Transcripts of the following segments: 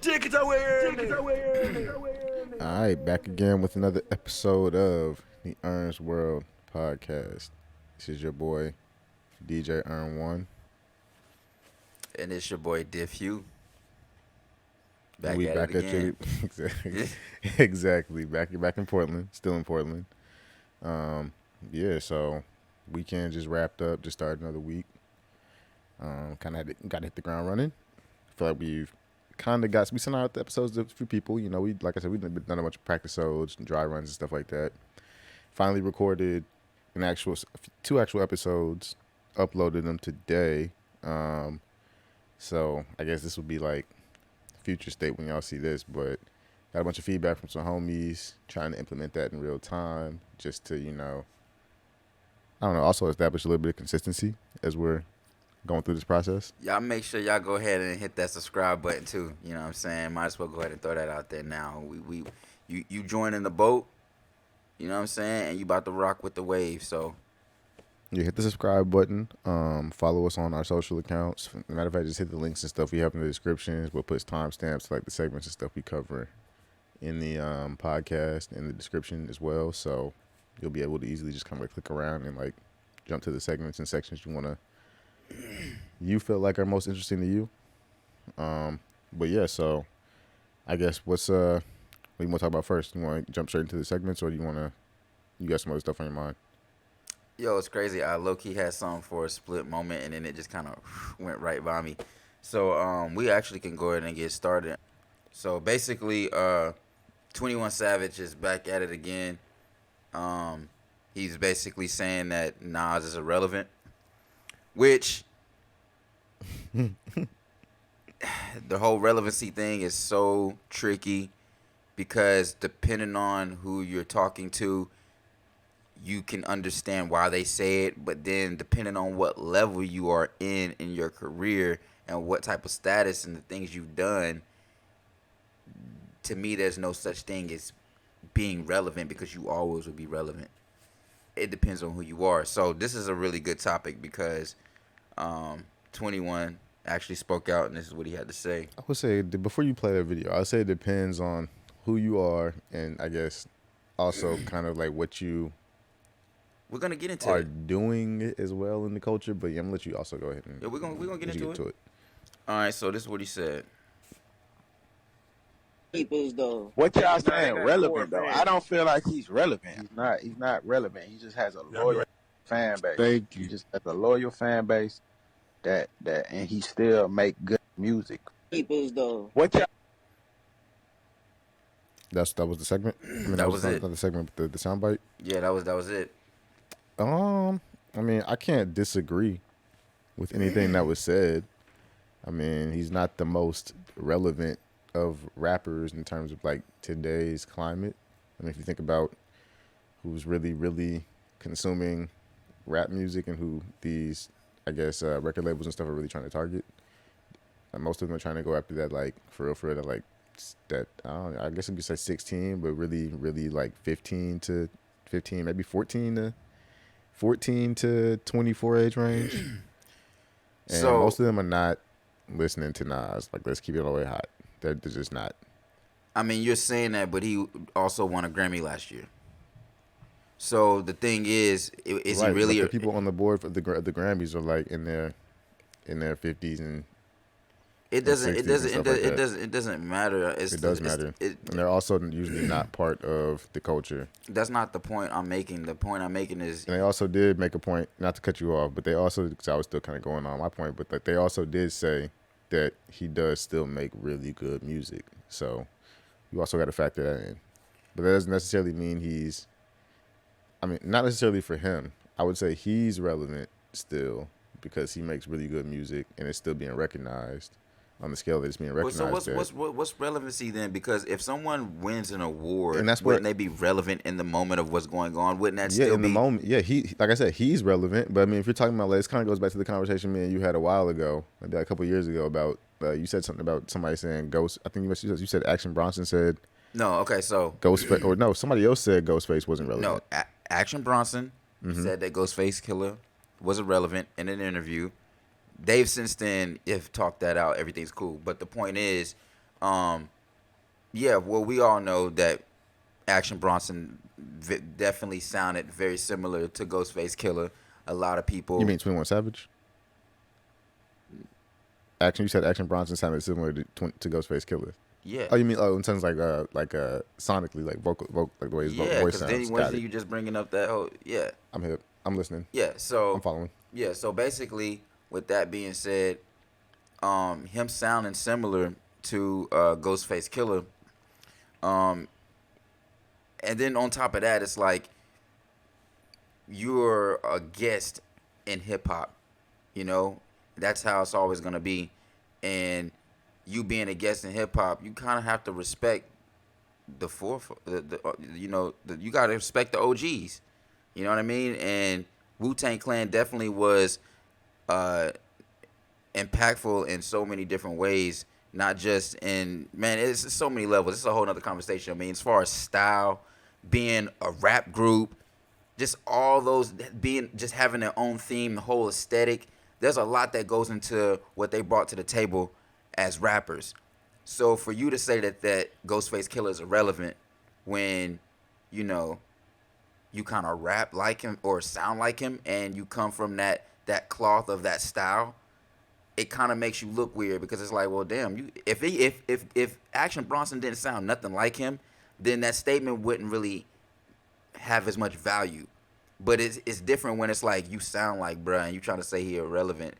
All right, back again with another episode of the Ern's World podcast. This is your boy, DJ Ern1. And it's your boy Diff Hue. Back We at back it at again. you. Exactly. Back in Portland. Still in Portland. So weekend just wrapped up. Just started another week. Kind of got to hit the ground running. I feel like we've kind of we sent out the episodes to a few people. You know, like I said, we've done a bunch of practice episodes and dry runs and stuff like that. Finally recorded two actual episodes. Uploaded them today. So I guess this will be like future state when y'all see this, but got a bunch of feedback from some homies trying to implement that in real time just to, also establish a little bit of consistency as we're going through this process. Y'all make sure y'all go ahead and hit that subscribe button too. You know what I'm saying? Might as well go ahead and throw that out there now. You joining the boat, you know what I'm saying? And you about to rock with the wave, so. You hit the subscribe button. Follow us on our social accounts. Matter of fact, just hit the links and stuff we have in the descriptions. We'll put timestamps to like the segments and stuff we cover in the podcast in the description as well. So you'll be able to easily just kind of click around and like jump to the segments and sections you feel like are most interesting to you. But yeah, so I guess what do you want to talk about first? You want to jump straight into the segments, or you got some other stuff on your mind? Yo, it's crazy. I low-key had something for a split moment, and then it just kind of went right by me. So we actually can go ahead and get started. So basically, 21 Savage is back at it again. He's basically saying that Nas is irrelevant, which the whole relevancy thing is so tricky because depending on who you're talking to, you can understand why they say it, but then depending on what level you are in your career and what type of status and the things you've done, to me, there's no such thing as being relevant because you always will be relevant. It depends on who you are. So this is a really good topic because 21 actually spoke out, and this is what he had to say. I would say, before you play that video, I would say it depends on who you are, and I guess also kind of like what you we're gonna get into are doing it as well in the culture. But yeah, I'm gonna let you also go ahead and we're gonna get into it. All right, so this is what he said. What y'all saying? Relevant though? I don't feel like he's relevant. He's not relevant. He just has a loyal fan base. Thank you. He just has a loyal fan base that and he still make good music. What y'all? That was the segment. I mean, that was it. The segment with the soundbite. Yeah, that was it. I mean, I can't disagree with anything that was said. I mean, he's not the most relevant of rappers in terms of like today's climate. I mean, if you think about who's really, really consuming rap music and who these, I guess, record labels and stuff are really trying to target, most of them are trying to go after that, like, for real, that, like, that, I guess you could say 16, but really, really, like, 15, maybe 14 to 24 age range. And so, most of them are not listening to Nas. Like, let's keep it all the way hot. They're just not. I mean, you're saying that, but he also won a Grammy last year. So the thing is right, he really? But the people on the board for the Grammys are like in their 50s and. It doesn't matter. It does matter. And they're also usually not part of the culture. That's not the point I'm making. The point I'm making is... And they also did make a point, not to cut you off, but they also, because I was still kind of going on my point, but like they also did say that he does still make really good music. So you also got to factor that in. But that doesn't necessarily mean not necessarily for him. I would say he's relevant still because he makes really good music and it's still being recognized. On the scale that it's being recognized. So what's relevancy then? Because if someone wins an award, wouldn't they be relevant in the moment of what's going on? Wouldn't that still be? Yeah, in the moment. Yeah, he, like I said, he's relevant. But I mean, if you're talking about, like, this kind of goes back to the conversation me and you had a while ago, maybe like a couple of years ago, about you said something about somebody saying Ghost. I think you said Action Bronson said. No, okay, so Ghostface, or no, somebody else said Ghostface wasn't relevant. No, Action Bronson said that Ghostface Killer wasn't relevant in an interview. They've since then, if talked that out, everything's cool. But the point is, Yeah, well, we all know that Action Bronson definitely sounded very similar to Ghostface Killer. A lot of people. You mean 21 Savage? You said Action Bronson sounded similar to Ghostface Killer. Yeah. Oh, you mean in terms sonically, like vocal, like the way his voice sounds. Then wasn't you just bringing up that whole I'm hip. I'm listening. Yeah. So I'm following. Yeah. So basically, with that being said, him sounding similar to Ghostface Killer, and then on top of that, it's like you're a guest in hip hop, you know. That's how it's always gonna be, and you being a guest in hip hop, you kind of have to respect the you gotta respect the OGs, you know what I mean? And Wu-Tang Clan definitely was impactful in so many different ways, not just it's so many levels. It's a whole nother conversation. I mean, as far as style, being a rap group, just all those just having their own theme, the whole aesthetic. There's a lot that goes into what they brought to the table as rappers. So for you to say that Ghostface Killer is irrelevant when, you kind of rap like him or sound like him and you come from that cloth of that style, it kind of makes you look weird because it's like, well, damn, if Action Bronson didn't sound nothing like him, then that statement wouldn't really have as much value. But it's different when it's like you sound like bruh and you trying to say he irrelevant.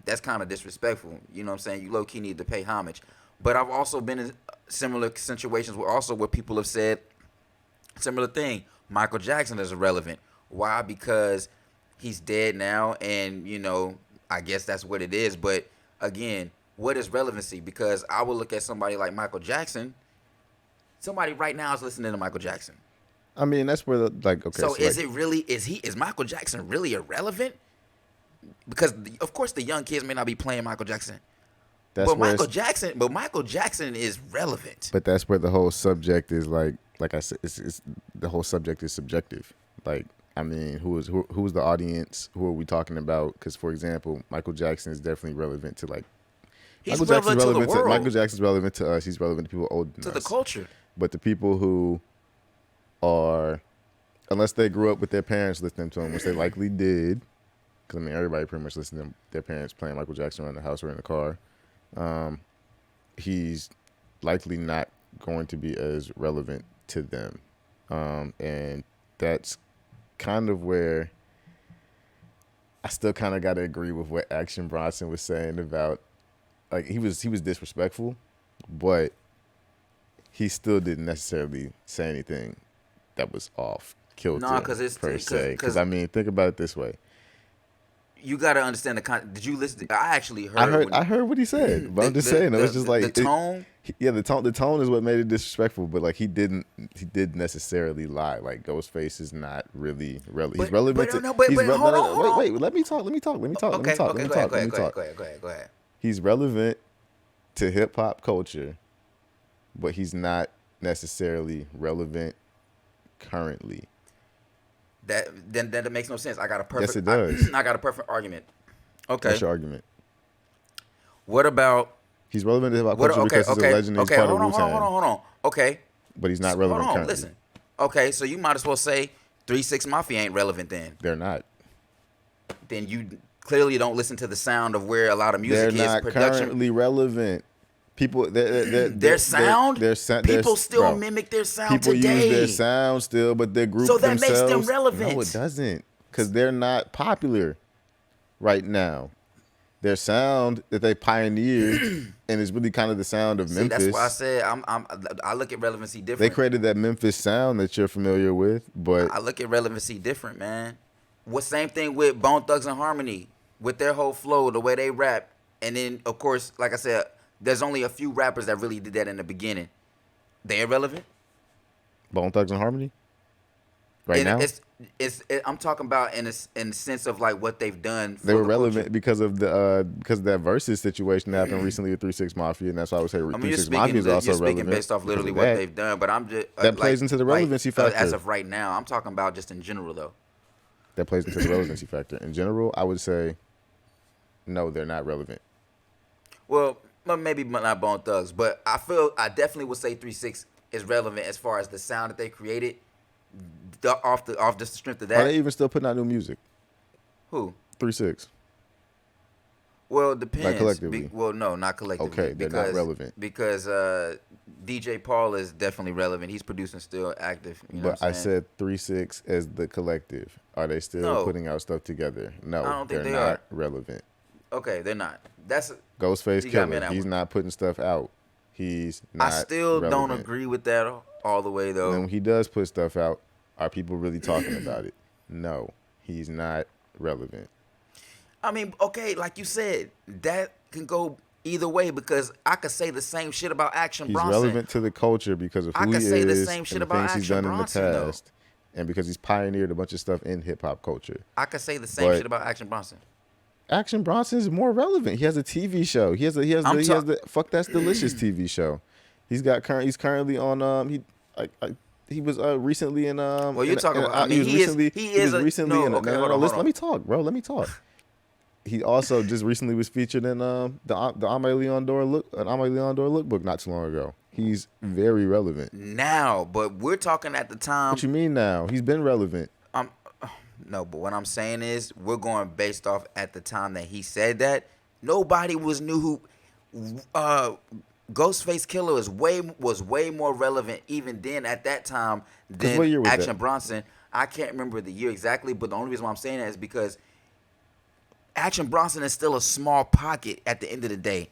That's kind of disrespectful. You know what I'm saying? You low-key need to pay homage. But I've also been in similar situations where people have said similar thing. Michael Jackson is irrelevant. Why? Because he's dead now and, I guess that's what it is. But, again, what is relevancy? Because I would look at somebody like Michael Jackson. Somebody right now is listening to Michael Jackson. I mean, that's where So is Michael Jackson really irrelevant? Because of course the young kids may not be playing Michael Jackson. But Michael Jackson is relevant. But that's where the whole subject is like I said, it's the whole subject is subjective. Like, I mean, who's the audience? Who are we talking about? Because, for example, Michael Jackson is definitely relevant to He's relevant to the world. Michael Jackson's relevant to us. He's relevant to people older than us. To the culture. But the people who are, unless they grew up with their parents listening to him, which they likely did, because, I mean, everybody pretty much listened to their parents playing Michael Jackson around the house or in the car, he's likely not going to be as relevant to them. And that's kind of where I still kind of got to agree with what Action Bronson was saying about, like, he was disrespectful, but he still didn't necessarily say anything that was off kilter per se. Because, I mean, think about it this way. You got to understand did you listen? I actually heard. I heard what he said, but I'm just saying. It was just like the tone. The tone is what made it disrespectful. But like he didn't necessarily lie. Like Ghostface is not really relevant. He's relevant. Wait. Let me talk. Okay, go ahead. He's relevant to hip hop culture, but he's not necessarily relevant currently. That makes no sense. I got a perfect. Yes, it does. I got a perfect argument. Okay. What's your argument? What about? He's relevant to hip hop culture because he's a legend. He's part of Wu-Tang. Hold on. Okay. But he's not relevant currently. Listen. Okay, so you might as well say 3 6 Mafia ain't relevant then. They're not. Then you clearly don't listen to the sound of where a lot of music is. They're not currently relevant. People, their sound. People still mimic their sound today. People use their sound still, but their group themselves. So that themselves, makes them relevant. No, it doesn't, because they're not popular right now. Their sound that they pioneered, and it's really kind of the sound of Memphis. That's why I said I look at relevancy different. They created that Memphis sound that you're familiar with, but I look at relevancy different, man. Same thing with Bone Thugs and Harmony, with their whole flow, the way they rap, and then of course, like I said. There's only a few rappers that really did that in the beginning. They irrelevant? Bone Thugs and Harmony? Now? I'm talking about in the sense of like what they've done. They were relevant because of that versus situation that happened recently with 3 6 Mafia, and that's why I would say 3 6 Mafia is also relevant. You're speaking based off literally what they've done, but I'm just that plays into the relevancy factor. As of right now, I'm talking about just in general though. That plays into the relevancy factor. In general, I would say no, they're not relevant. Well, Well, maybe not Bone Thugs, but I definitely would say 3-6 is relevant as far as the sound that they created. Off just the strength of that. Are they even still putting out new music? Who? 3-6. Well, it depends. Like collectively. No, not collectively. Okay, they're not relevant. Because DJ Paul is definitely relevant. He's producing still active. You know but I said 3-6 as the collective. Are they still putting out stuff together? No, I don't think they're they not are. relevant. Okay, they're not. That's Ghostface Killer. He's not putting stuff out. He's not. I still relevant. don't agree with that all the way though. And then when he does put stuff out, are people really talking about it? No, he's not relevant. I mean, okay, like you said, that can go either way because I could say the same shit about Action Bronson. He's relevant to the culture because of who he is say the same shit and the about things he's Action done Bronson, in the past, and because he's pioneered a bunch of stuff in hip hop culture. I could say the same shit about Action Bronson. Action Bronson is more relevant. He has a TV show. He has the Fuck That's Delicious TV show. He's currently on he was recently in Well, you're talking about. I mean, Let me talk, bro. Let me talk. He also just recently was featured in the Aimé Leon Dore lookbook not too long ago. He's very relevant now, but we're talking at the time. What you mean now? He's been relevant. No, but what I'm saying is we're going based off at the time that he said that. Nobody knew who Ghostface Killer was way more relevant even then at that time than Action Bronson. I can't remember the year exactly, but the only reason why I'm saying that is because Action Bronson is still a small pocket at the end of the day.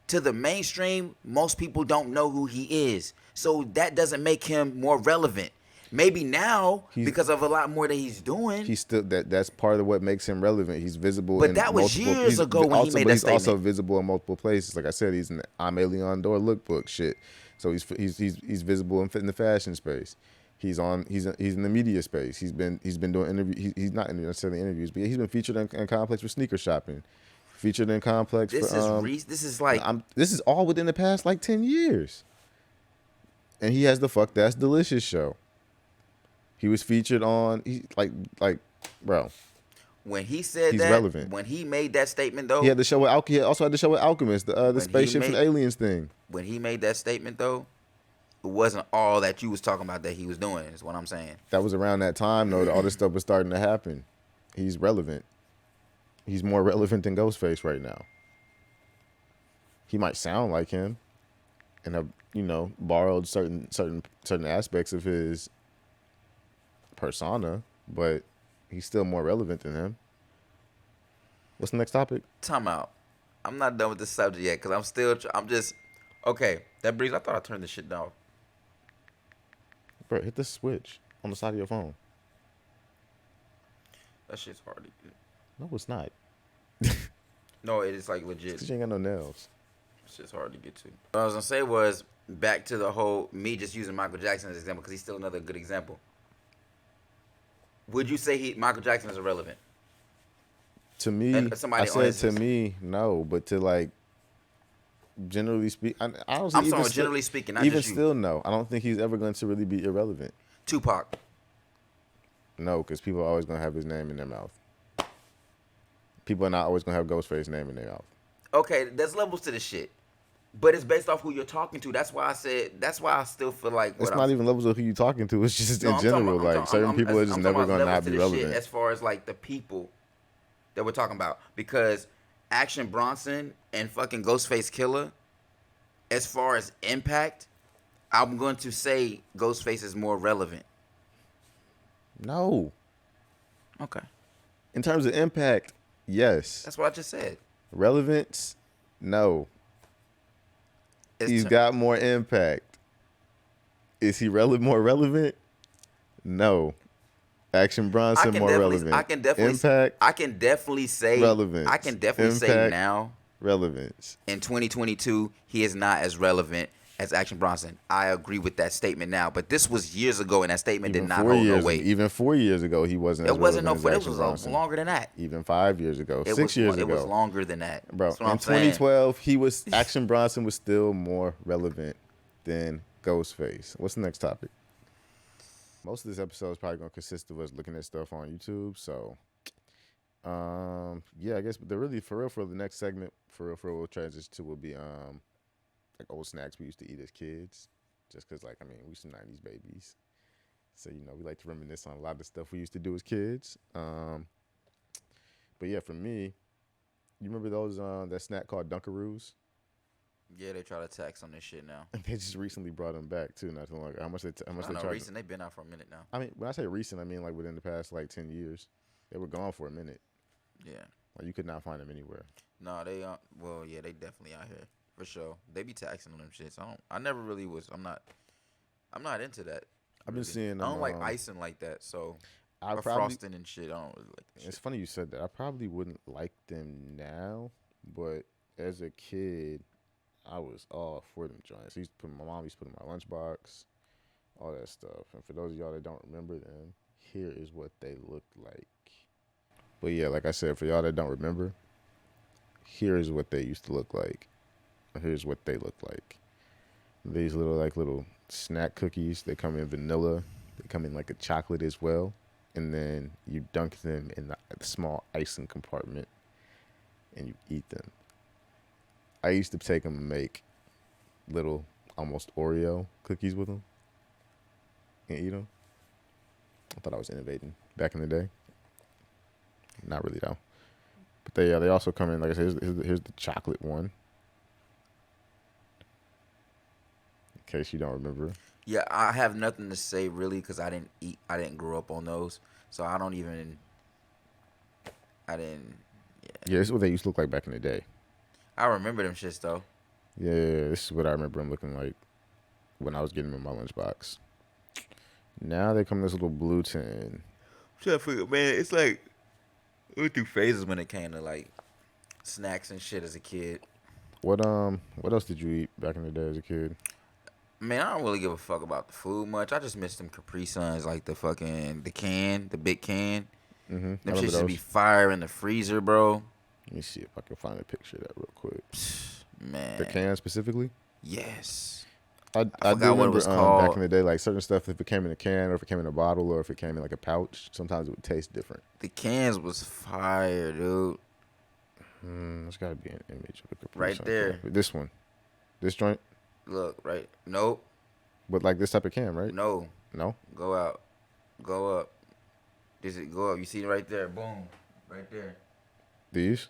To the mainstream, most people don't know who he is. So that doesn't make him more relevant. Maybe now, because of a lot more that he's doing. He's still that's part of what makes him relevant. He's visible. But that was years ago when he made that statement. He's also visible in multiple places. Like I said, he's in the Aimé Leon Dore lookbook shit. So he's visible in the fashion space. He's in the media space. He's been doing interviews. He's not necessarily interviews, but he's been featured in Complex for sneaker shopping. Featured in Complex this is all within the past like 10 years. And he has the Fuck That's Delicious show. He was featured on bro. When he said he's that, relevant. When he made that statement though, he also had the show with Alchemist, the spaceships and aliens thing. When he made that statement though, it wasn't all that you was talking about that he was doing. Is what I'm saying. That was around that time though. All this stuff was starting to happen. He's relevant. He's more relevant than Ghostface right now. He might sound like him, and have borrowed certain aspects of his persona, but he's still more relevant than him. What's the next topic? Time out. I'm not done with this subject yet because I'm just okay. That breeze. I thought I turned this shit down. Bro, hit the switch on the side of your phone. That shit's hard to get. No, it's not. No, it is like legit. Because you ain't got no nails. It's just hard to get to. What I was gonna say was back to the whole me just using Michael Jackson as an example because he's still another good example. Would you say Michael Jackson is irrelevant? To me, I said to me, no, but to generally speak, I don't. I'm sorry, generally speaking, not even just you. Still, no, I don't think he's ever going to really be irrelevant. Tupac. No, because people are always going to have his name in their mouth. People are not always going to have Ghostface's name in their mouth. Okay, there's levels to this shit. But it's based off who you're talking to. That's why I still feel like it's not even levels of who you're talking to. It's just in general. Certain people are just never going to not be relevant. As far as the people that we're talking about. Because Action Bronson and fucking Ghostface Killer, as far as impact, I'm going to say Ghostface is more relevant. No. Okay. In terms of impact, yes. That's what I just said. Relevance, no. He's got more impact. Is he more relevant? No. Action Bronson more relevant. I can definitely say relevance. I can definitely say now relevance. In 2022, he is not as relevant as Action Bronson. I agree with that statement now, but this was years ago, and that statement did not hold no weight. Even 4 years ago, he wasn't. It wasn't no. It was longer than that. Even 5 years ago, 6 years ago, it was longer than that, bro. In 2012, Action Bronson was still more relevant than Ghostface. What's the next topic? Most of this episode is probably gonna consist of us looking at stuff on YouTube. So, Yeah, I guess the really for real for the next segment for real we'll transition to will be like old snacks we used to eat as kids, just because like I mean we some '90s babies, so you know we like to reminisce on a lot of the stuff we used to do as kids. But yeah, for me, you remember those that snack called Dunkaroos? Yeah, they try to tax on this shit now. They just recently brought them back too, not too long ago. How much they charge? Recent. They've been out for a minute now. I mean, when I say recent, I mean like within the past like 10 years. They were gone for a minute. Yeah. Like you could not find them anywhere. No, they well, yeah, they definitely out here for sure. They be taxing on them shits. I never really was. I'm not into that. I've been seeing them, I don't like icing like that. So or probably, frosting and shit. I don't really like that shit. It's funny you said that. I probably wouldn't like them now, but as a kid, I was all for them joints. My mom used to put them in my lunchbox, all that stuff. And for those of y'all that don't remember them, here is what they looked like. But yeah, like I said, for y'all that don't remember, here is what they used to look like. Here's what they look like. These little snack cookies. They come in vanilla. They come in like a chocolate as well. And then you dunk them in the small icing compartment, and you eat them. I used to take them and make little almost Oreo cookies with them and eat them. I thought I was innovating back in the day. Not really though. But they also come in, like I said, here's the chocolate one. In case you don't remember. Yeah, I have nothing to say really because I didn't grow up on those, so I didn't. Yeah, this is what they used to look like back in the day. I remember them shits though. Yeah, this is what I remember them looking like when I was getting them in my lunchbox. Now they come in this little blue tin. Man, it's like we went through phases when it came to like snacks and shit as a kid. What else did you eat back in the day as a kid? Man, I don't really give a fuck about the food much. I just miss them Capri Suns, like the big can. Mm-hmm. Them shit should be fire in the freezer, bro. Let me see if I can find a picture of that real quick. Man, The can specifically? Yes. I do forgot what it was remember called. back in the day, like certain stuff, if it came in a can or if it came in a bottle or if it came in like a pouch, sometimes it would taste different. The cans was fire, dude. There's got to be an image of a Capri Right Sun there. can. This one. This joint? Look, right. Nope. But like this type of can, right? No. No? Go out. Go up. Go up. You see it right there. Boom. Right there. These?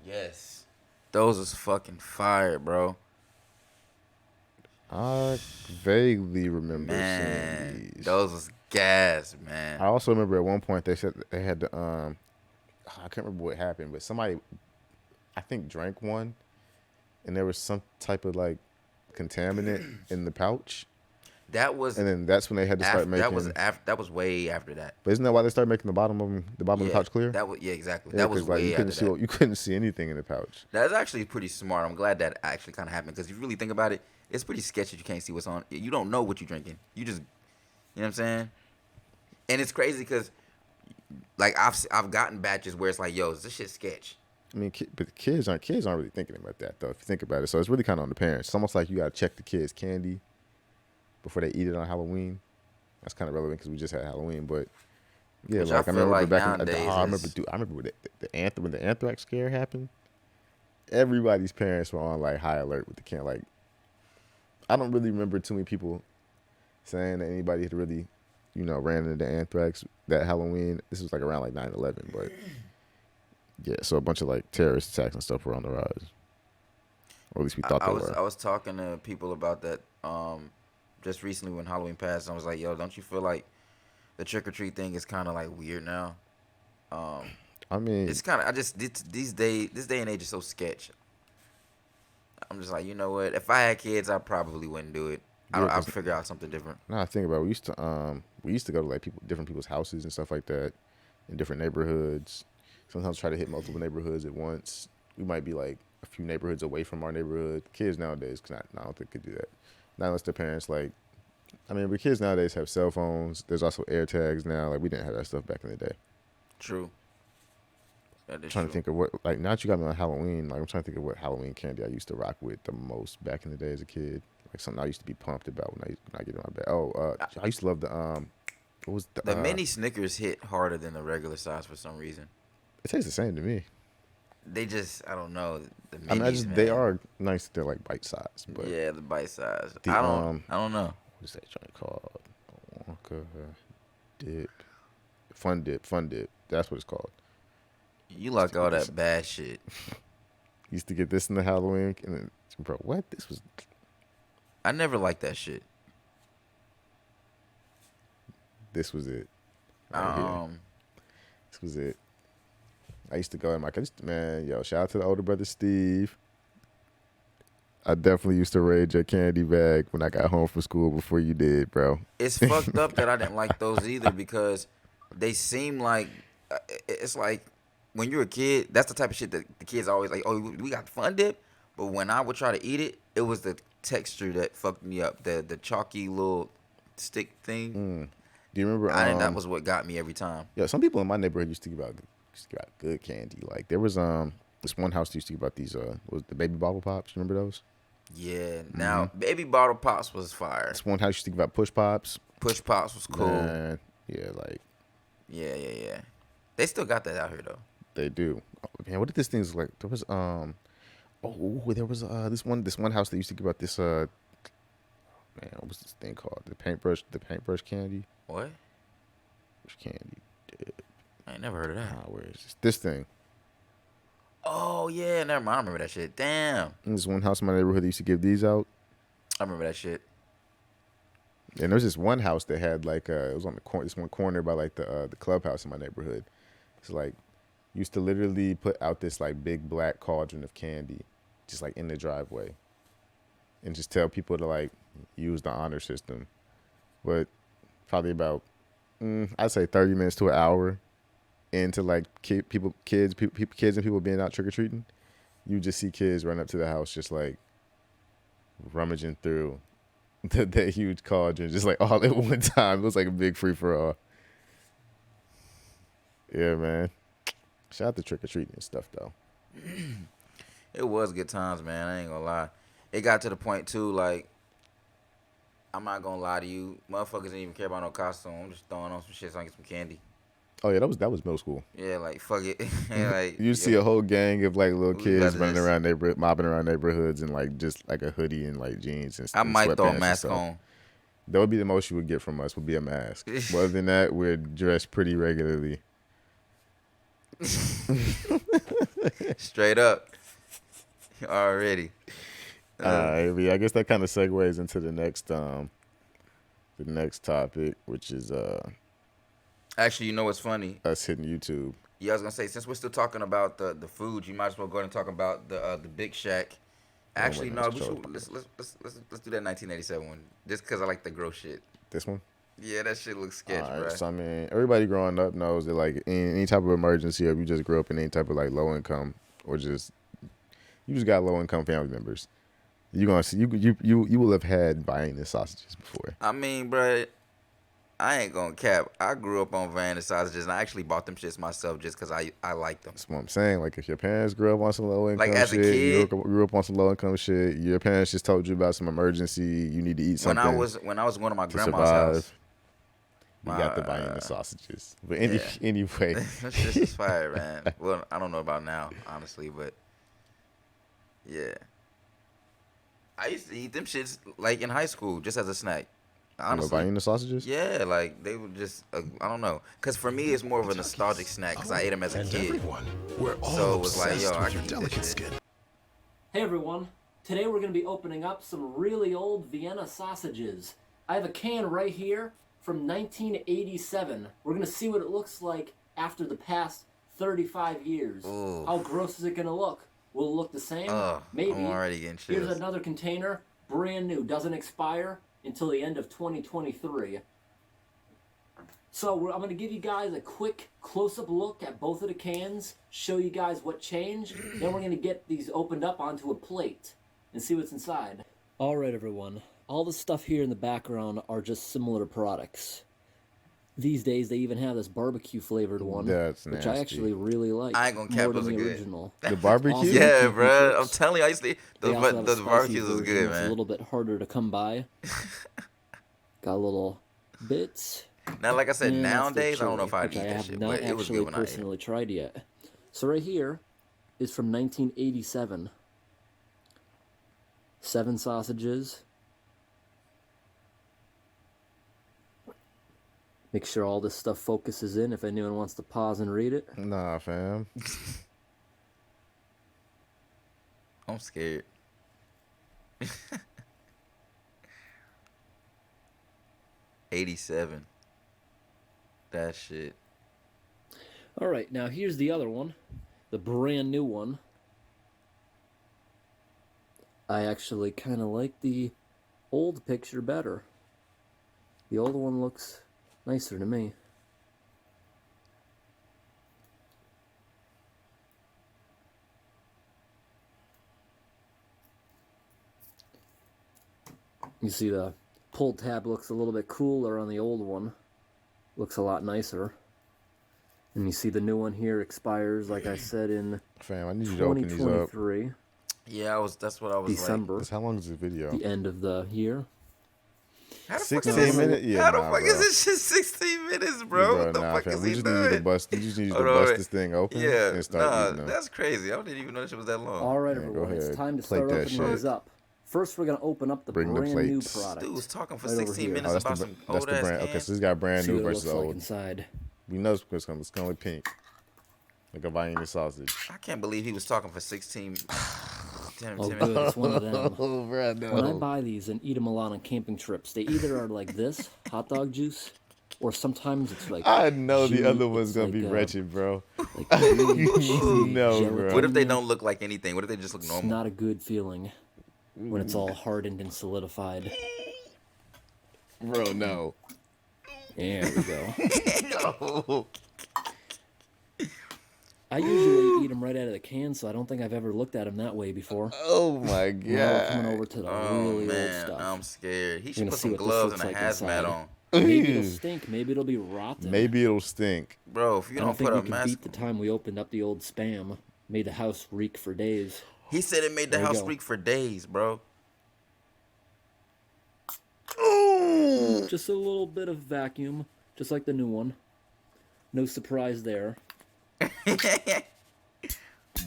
Yes. Those was fucking fire, bro. I vaguely remember Man, seeing these. those was gas, man. I also remember at one point they said they had to, I can't remember what happened, but somebody, I think, drank one, and there was some type of like contaminant in the pouch. That was, and then that's when they had to start making. That was way after that. But isn't that why they started making the bottom of the pouch clear? Exactly. Yeah, that was like, way you couldn't after that. You couldn't see anything in the pouch. That's actually pretty smart. I'm glad that actually kind of happened because if you really think about it, it's pretty sketchy. You can't see what's on. You don't know what you're drinking. You just, you know what I'm saying? And it's crazy because, like, I've gotten batches where it's like, yo, is this shit sketch? I mean, but kids aren't really thinking about that though. If you think about it, so it's really kind of on the parents. It's almost like you got to check the kids' candy before they eat it on Halloween. That's kind of relevant because we just had Halloween, but yeah, Which like I remember like back in I remember when the anthrax scare happened. Everybody's parents were on like high alert with the can. Like, I don't really remember too many people saying that anybody had really, ran into anthrax that Halloween. This was like around like 9/11, but yeah, so a bunch of like terrorist attacks and stuff were on the rise, or at least we thought they were. I was talking to people about that just recently when Halloween passed. And I was like, yo, don't you feel like the trick or treat thing is kind of like weird now? I mean, it's kind of this day and age is so sketch. I'm just like, you know what? If I had kids, I probably wouldn't do it. I'd figure out something different. No, I think about it. We used to go to like different people's houses and stuff like that in different neighborhoods. Sometimes try to hit multiple neighborhoods at once. We might be like a few neighborhoods away from our neighborhood. Kids nowadays, I don't think could do that. Not unless their parents but kids nowadays have cell phones. There's also air tags now. Like we didn't have that stuff back in the day. True. I'm trying to think of what, like, now that you got me on Halloween, like, I'm trying to think of what Halloween candy I used to rock with the most back in the day as a kid. Like, something I used to be pumped about when I get in my bed. Oh, I used to love the, what was the mini Snickers hit harder than the regular size for some reason. It tastes the same to me. They just, I don't know. The I mean, minis, man. they are nice. They're like bite size, but Yeah, the bite size. the, I don't know. what is that joint called? Wonka dip, fun dip. That's what it's called. You like all that bad shit. Used to get this in the Halloween, and then, bro, what? This was. I never liked that shit. This was it. Right here. This was it. I used to go in my man, yo, shout out to the older brother Steve. I definitely used to raid your candy bag when I got home from school before you did, bro. It's fucked up that I didn't like those either because they seem like it's like when you're a kid, that's the type of shit that the kids always like, oh, we got fun dip. But when I would try to eat it, it was the texture that fucked me up. The chalky little stick thing. Do you remember? I think that was what got me every time. Yeah, some people in my neighborhood used to give out good candy. Like there was this one house that used to give out these was the baby bottle pops. You remember those? Yeah. Now baby bottle pops was fire. This one house used to give out push pops. Push pops was cool. Man, yeah, like. Yeah. They still got that out here though. They do. Oh, man, what did this thing's like? There was there was this one house that used to give out this man, what was this thing called? The paintbrush candy. What? Which candy? I ain't never heard of that. Where is this thing? Oh yeah, never mind. I remember that shit. Damn. There's one house in my neighborhood that used to give these out. I remember that shit. And there's this one house that had like it was on this one corner by like the clubhouse in my neighborhood. It's like used to literally put out this like big black cauldron of candy, just like in the driveway, and just tell people to like use the honor system. But probably about I'd say 30 minutes to an hour into like kids and people being out trick or treating, you just see kids run up to the house just like rummaging through that huge cauldron just like all at one time. It was like a big free for all. Yeah, man. Shout out to trick or treating and stuff though. It was good times, man. I ain't gonna lie. It got to the point too, like, I'm not gonna lie to you, motherfuckers didn't even care about no costume. I'm just throwing on some shit so I can get some candy. Oh yeah, that was middle school. Yeah, like fuck it. Like you see a whole gang of like little kids running around mobbing around neighborhoods in like just like a hoodie and like jeans and stuff. I might throw a mask on. That would be the most you would get from us, would be a mask. But other than that, we're dressed pretty regularly. Straight up. Already. I guess that kind of segues into the next topic, which is actually, you know what's funny? Us hitting YouTube. Yeah, I was gonna say, since we're still talking about the food, you might as well go ahead and talk about the Big Shack. Actually, no, we should let's do that 1987 one, just because I like the gross shit. This one? Yeah, that shit looks sketch, bro. So I mean, everybody growing up knows that like in any type of emergency, or if you just grew up in any type of like low income, or just you just got low income family members, you gonna see you will have had Viennas sausages before. I mean, bro, I ain't gonna cap. I grew up on Viennas sausages, and I actually bought them shits myself just because I like them. That's what I'm saying. Like if your parents grew up on some low income like, as shit, a kid, you grew up on some low income shit. Your parents just told you about some emergency. You need to eat something. When I was going to my grandma's house. You got the Viennas sausages. But anyway. That shit is fire, man. Well, I don't know about now, honestly, but yeah. I used to eat them shits like in high school just as a snack. Honestly. Viennas sausages? Yeah, like they were just, I don't know. Because for me, it's more of a nostalgic snack because I ate them as a kid. We're all so it was like, yo, I your can delicate eat this skin. shit. Hey everyone, today we're going to be opening up some really old Vienna sausages. I have a can right here from 1987. We're going to see what it looks like after the past 35 years. Ooh. How gross is it going to look? Will it look the same? Maybe. I'm already getting chills. Here's another container, brand new, doesn't expire until the end of 2023. So I'm going to give you guys a quick close-up look at both of the cans, show you guys what changed, then we're going to get these opened up onto a plate and see what's inside. Alright everyone, all the stuff here in the background are just similar products. These days they even have this barbecue flavored one, That's which nasty. I actually really like. I ain't gonna cap, more those than are the good. original. The barbecue? Also, Yeah, chicken bro. chips. I'm telling you, I used to eat They also have a the spicy barbecues was version good, that's a man. little bit harder to come by. Got little bits. Now, like I said, And that's the nowadays, I don't know chili, if I'd which eat I that have shit, not but it was actually good when I ate it. personally tried yet. So right here is from 1987. 7 sausages. Make sure all this stuff focuses in if anyone wants to pause and read it. Nah, fam. I'm scared. 87. That shit. All right, now here's the other one, the brand new one. I actually kind of like the old picture better. The old one looks nicer to me. You see the pull tab looks a little bit cooler on the old one. Looks a lot nicer. And you see the new one here expires, like I said, in Fam, I need you to open these up. 2023. Yeah, that's what I was December. How long is the video? The end of the year. How the 16 fuck is minutes? Yeah, How the nah, fuck bro. is this shit 16 minutes, bro? What the fuck fam. is We he just need you to doing? bust. You just need you to Hold on, bust wait. this thing open Yeah, and start eating them. that's crazy. I didn't even know this shit was that long. All right, Yeah, go everyone, it's ahead. time to Plate start that opening shit. these up. First, we're going to open up the Bring the brand new plates. product. Dude was talking for Right over 16 here. minutes about some that's old the ass brand. cans. Okay, so this got brand See new what it looks versus like old. inside. We know it's going to be pink. Like a Vienna sausage. I can't believe he was talking for 16. 10 Oh, minutes. good, it's one of them. Oh, bro, no. When I buy these and eat them a lot on camping trips, they either are like this, hot dog juice, or sometimes it's like I know the chewy- other one's it's going to like, be wretched, bro. Like chewy, chewy No, bro. gelatin. What if they don't look like anything? What if they just look It's normal? not a good feeling when it's all hardened and solidified. Bro, no. There we go. No. I usually eat them right out of the can, so I don't think I've ever looked at them that way before. Oh, my Now we're coming God. over to the Oh really old man, stuff. I'm scared. He We're should gonna put see some what this gloves and looks a like hazmat inside. on. Maybe it'll stink. Maybe it'll be rotten. Maybe it'll stink. Bro, if you I don't don't think put we a can mask, beat the time we opened up the old Spam. Made the house reek for days. he said it made the There you house go. reek for days, bro. Just a little bit of vacuum, just like the new one. No surprise there.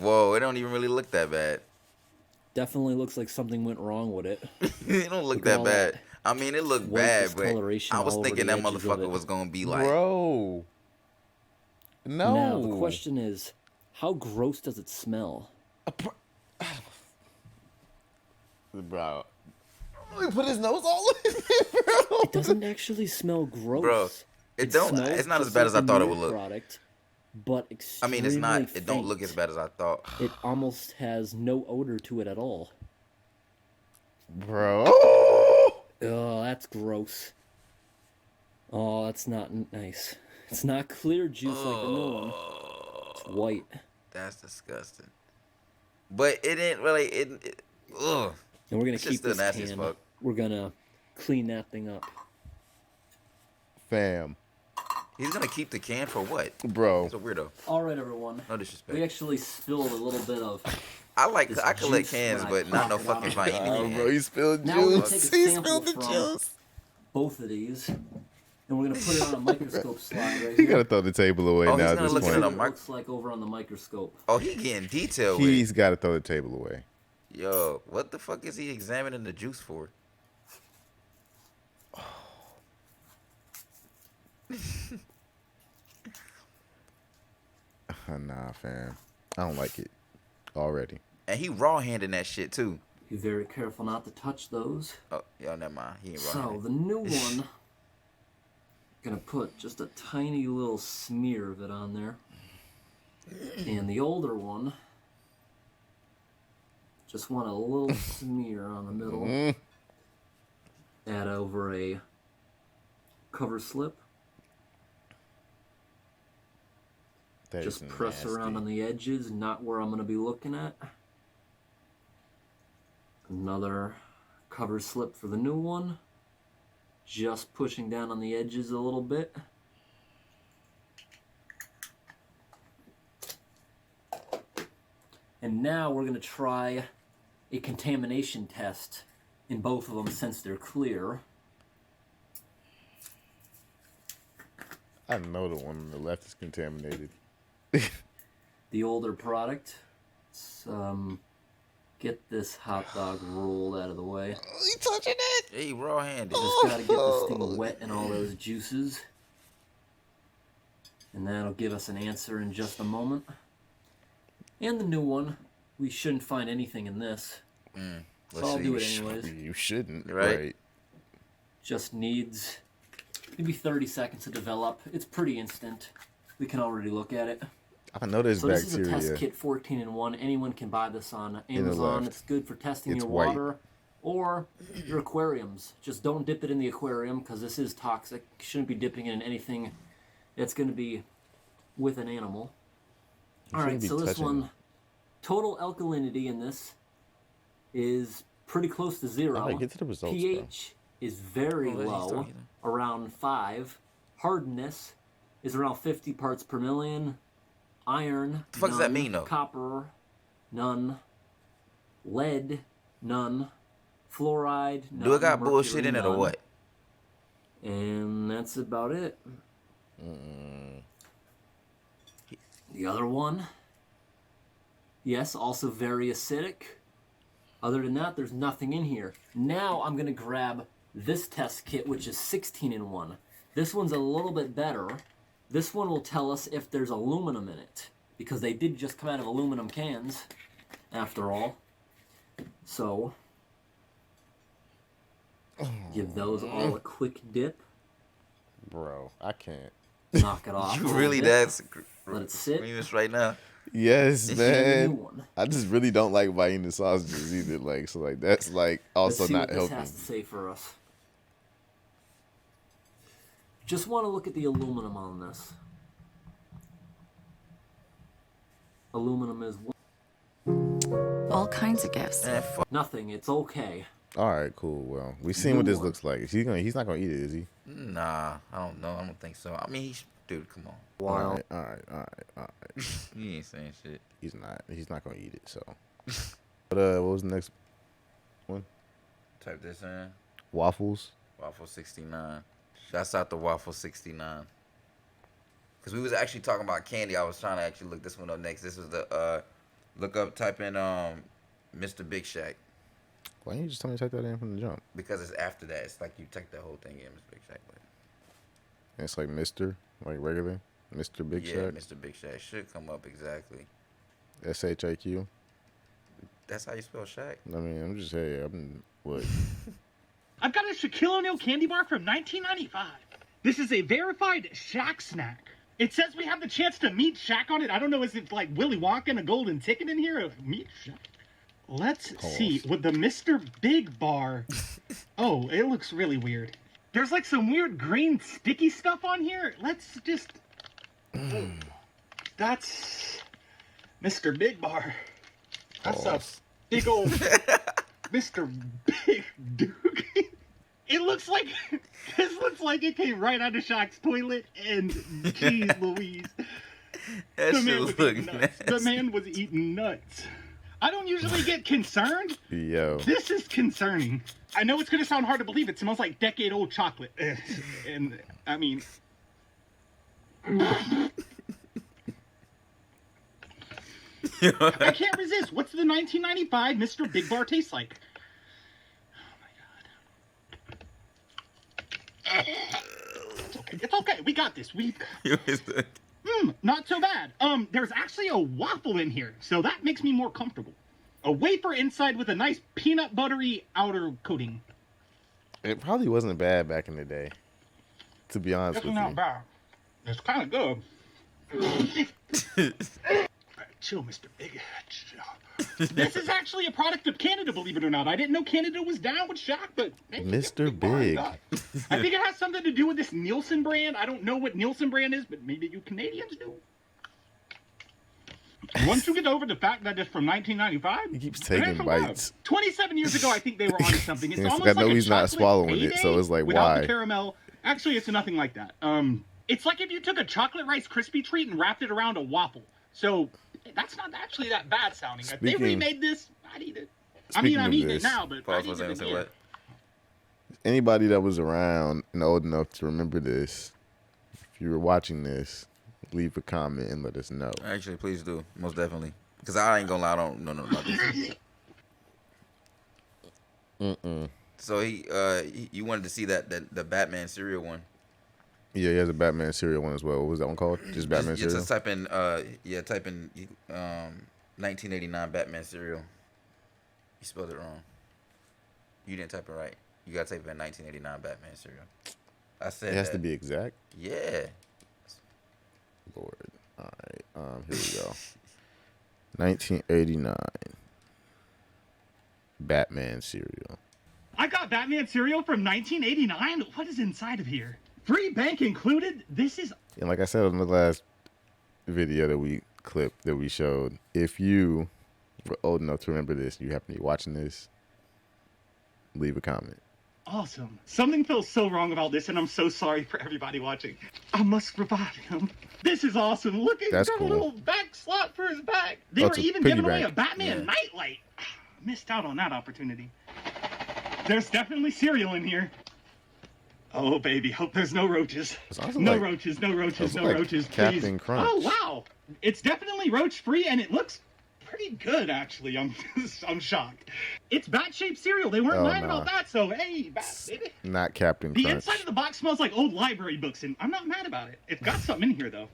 Whoa, it don't even really look that bad. Definitely looks like something went wrong with it. It don't look Look at that all bad. that I mean, it looked white bad, but discoloration I was all over thinking the that edges of motherfucker it. was gonna be like, Bro. No. Now, the question is, how gross does it smell? Bro. He put his nose all in it, bro. It doesn't actually smell gross. Bro, it don't. smells It's not as just bad like as I the thought it new would look. Product, but I mean, it's not. extremely It don't look faint. as bad as I thought. It almost has no odor to it at all. Bro. Oh, that's gross. Oh, that's not nice. It's not clear juice like the new one. It's white. That's disgusting. But it didn't really. Ugh. And we're gonna It's just keep still this nasty as can. fuck. We're gonna clean that thing up. Fam. He's gonna keep the can for what? Bro. He's a weirdo. All right, everyone. No We disrespect. actually spilled a little bit of. This I collect juice cans, when I but not no pop it out fucking of the Vienna Oh, can. bro, he spilled Now we're gonna juice. take a He sample spilled the from juice. both of these, and we're gonna put it on a microscope slide right You here. gotta throw the table away Oh, he's now at gonna this look at See it point. on what it looks like over on the microscope. Oh, he getting detailed with He's it. gotta throw the table away. Yo, what the fuck is he examining the juice for? Nah, fam. I don't like it already. And he raw handing that shit too. Be very careful not to touch those. Oh, yo, never mind. He ain't raw So handed. the new one, gonna put just a tiny little smear of it on there, and the older one, just want a little smear on the middle. Add over a cover slip. That Just is press around nasty. on the edges, not where I'm gonna be looking at. Another cover slip for the new one. Just pushing down on the edges a little bit. And now we're gonna try a contamination test in both of them since they're clear. I know the one on the left is contaminated. the older product. Let's get this hot dog rolled out of the way. You touching it? Hey, raw handed. Just gotta get this thing wet in all those juices. And that'll give us an answer in just a moment. And the new one, we shouldn't find anything in this. So I'll do it anyways. You shouldn't, right? Just needs maybe 30 seconds to develop. It's pretty instant. We can already look at it. I know there's so bacteria. This is a test kit 14-in-1. Anyone can buy this on Amazon. It's good for testing It's your white. water or your aquariums. Just don't dip it in the aquarium because this is toxic. You shouldn't be dipping it in anything that's going to be with an animal. All right, so this one, total alkalinity in this is pretty close to 0. All right, get to the results, pH is very low, around 5. Hardness is around 50 parts per million. Iron, what the fuck does that mean, though? Copper, none. Lead, none. Fluoride, none. Do it got Mercury, bullshit in it or none. what? And that's about it. The other one, yes, also very acidic. Other than that, there's nothing in here. Now I'm going to grab this test kit, which is 16-in-1. This one's a little bit better. This one will tell us if there's aluminum in it, because they did just come out of aluminum cans, after all. So, give those all a quick dip. Bro, I can't. Knock it off. You really that's Let it sit. this right now. Yes, And the new man. one. I just really don't like biting the sausages either. Like, so like that's like also Let's see not what this helping. has to say for us. Just want to look at the aluminum on this. Aluminum is All kinds of gifts. nothing. It's okay. All right, cool. Well, we seen what this looks like. He's not gonna eat it, is he? Nah, I don't know. I don't think so. I mean, dude, come on. All right. You ain't saying shit. He's not gonna eat it. So, but what was the next one? Type this in. Waffles. Waffle 69. Shouts out to Waffle 69. Because we was actually talking about candy. I was trying to actually look this one up next. This was the type in Mr. Big Shaq. Why didn't you just tell me to type that in from the jump? Because it's after that. It's like you take the whole thing in, Mr. Big Shaq. But And it's like Mr. Like regular Mr. Big yeah, Shaq. Mr. Big Shaq should come up exactly. SHIQ. That's how you spell Shaq. I mean, I'm just saying. What? I've got a Shaquille O'Neal candy bar from 1995. This is a verified Shaq Snack. It says we have the chance to meet Shaq on it. I don't know, is it like Willy Wonka and a golden ticket in here? Meet Shaq. Let's see. With the Mr. Big bar. Oh, it looks really weird. There's like some weird green sticky stuff on here. Let's just... That's Mr. Big bar. That's a big old Mr. Big Duke. It looks like... This looks like it came right out of Shaq's toilet, and geez Louise. That The man shit was look eating nuts. nasty. The man was eating nuts. I don't usually get concerned. Yo. This is concerning. I know it's going to sound hard to believe. It smells like decade-old chocolate. And, I mean... I can't resist. What's the 1995 Mr. Big Bar taste like? Oh, my God. It's okay. We got this. Not so bad. There's actually a waffle in here, so that makes me more comfortable. A wafer inside with a nice peanut buttery outer coating. It probably wasn't bad back in the day. To be honest It's with not you. bad. It's kind of good. Chill, Mr. Big. Chill. This is actually a product of Canada, believe it or not. I didn't know Canada was down with Shaq, but... Mr. Big. I think it has something to do with this Nielsen brand. I don't know what Nielsen brand is, but maybe you Canadians do. Once you get over the fact that it's from 1995... He keeps taking bites. 27 years ago, I think they were onto something. It's Yes, almost I like know a he's not chocolate swallowing it, payday so it's like, without why? the caramel. Actually, it's nothing like that. It's like if you took a chocolate Rice Krispie treat and wrapped it around a waffle. So that's not actually that bad sounding. If they remade this, I'd eat it. I mean, I'm eating it now, but I'd eat it again. Anybody that was around and old enough to remember this, if you were watching this, leave a comment and let us know. Actually, please do. Most definitely. Because I ain't gonna lie, I don't know nothing about this. So you wanted to see that the Batman cereal one. Yeah, he has a Batman cereal one as well. What was that one called? Just Batman cereal? Just type in 1989 Batman cereal. You spelled it wrong. You didn't type it right. You gotta type in 1989 Batman cereal. I said it has to be exact? Yeah. Lord. All right. Here we go. 1989 Batman cereal. I got Batman cereal from 1989. What is inside of here? Free bank included? This is... And like I said on the last video that we showed, if you were old enough to remember this, you happen to be watching this, leave a comment. Awesome. Something feels so wrong about this, and I'm so sorry for everybody watching. I must revive him. This is awesome. Look at that cool. little back slot for his back. They were even giving away a Batman nightlight. Missed out on that opportunity. There's definitely cereal in here. Oh, baby. Hope there's no roaches. No roaches, no roaches, no roaches, please. Captain Crunch. Oh, wow. It's definitely roach-free, and it looks pretty good, actually. I'm shocked. It's bat-shaped cereal. They weren't lying about that, so hey, bat, baby. Not Captain Crunch. The inside of the box smells like old library books, and I'm not mad about it. It's got something in here, though.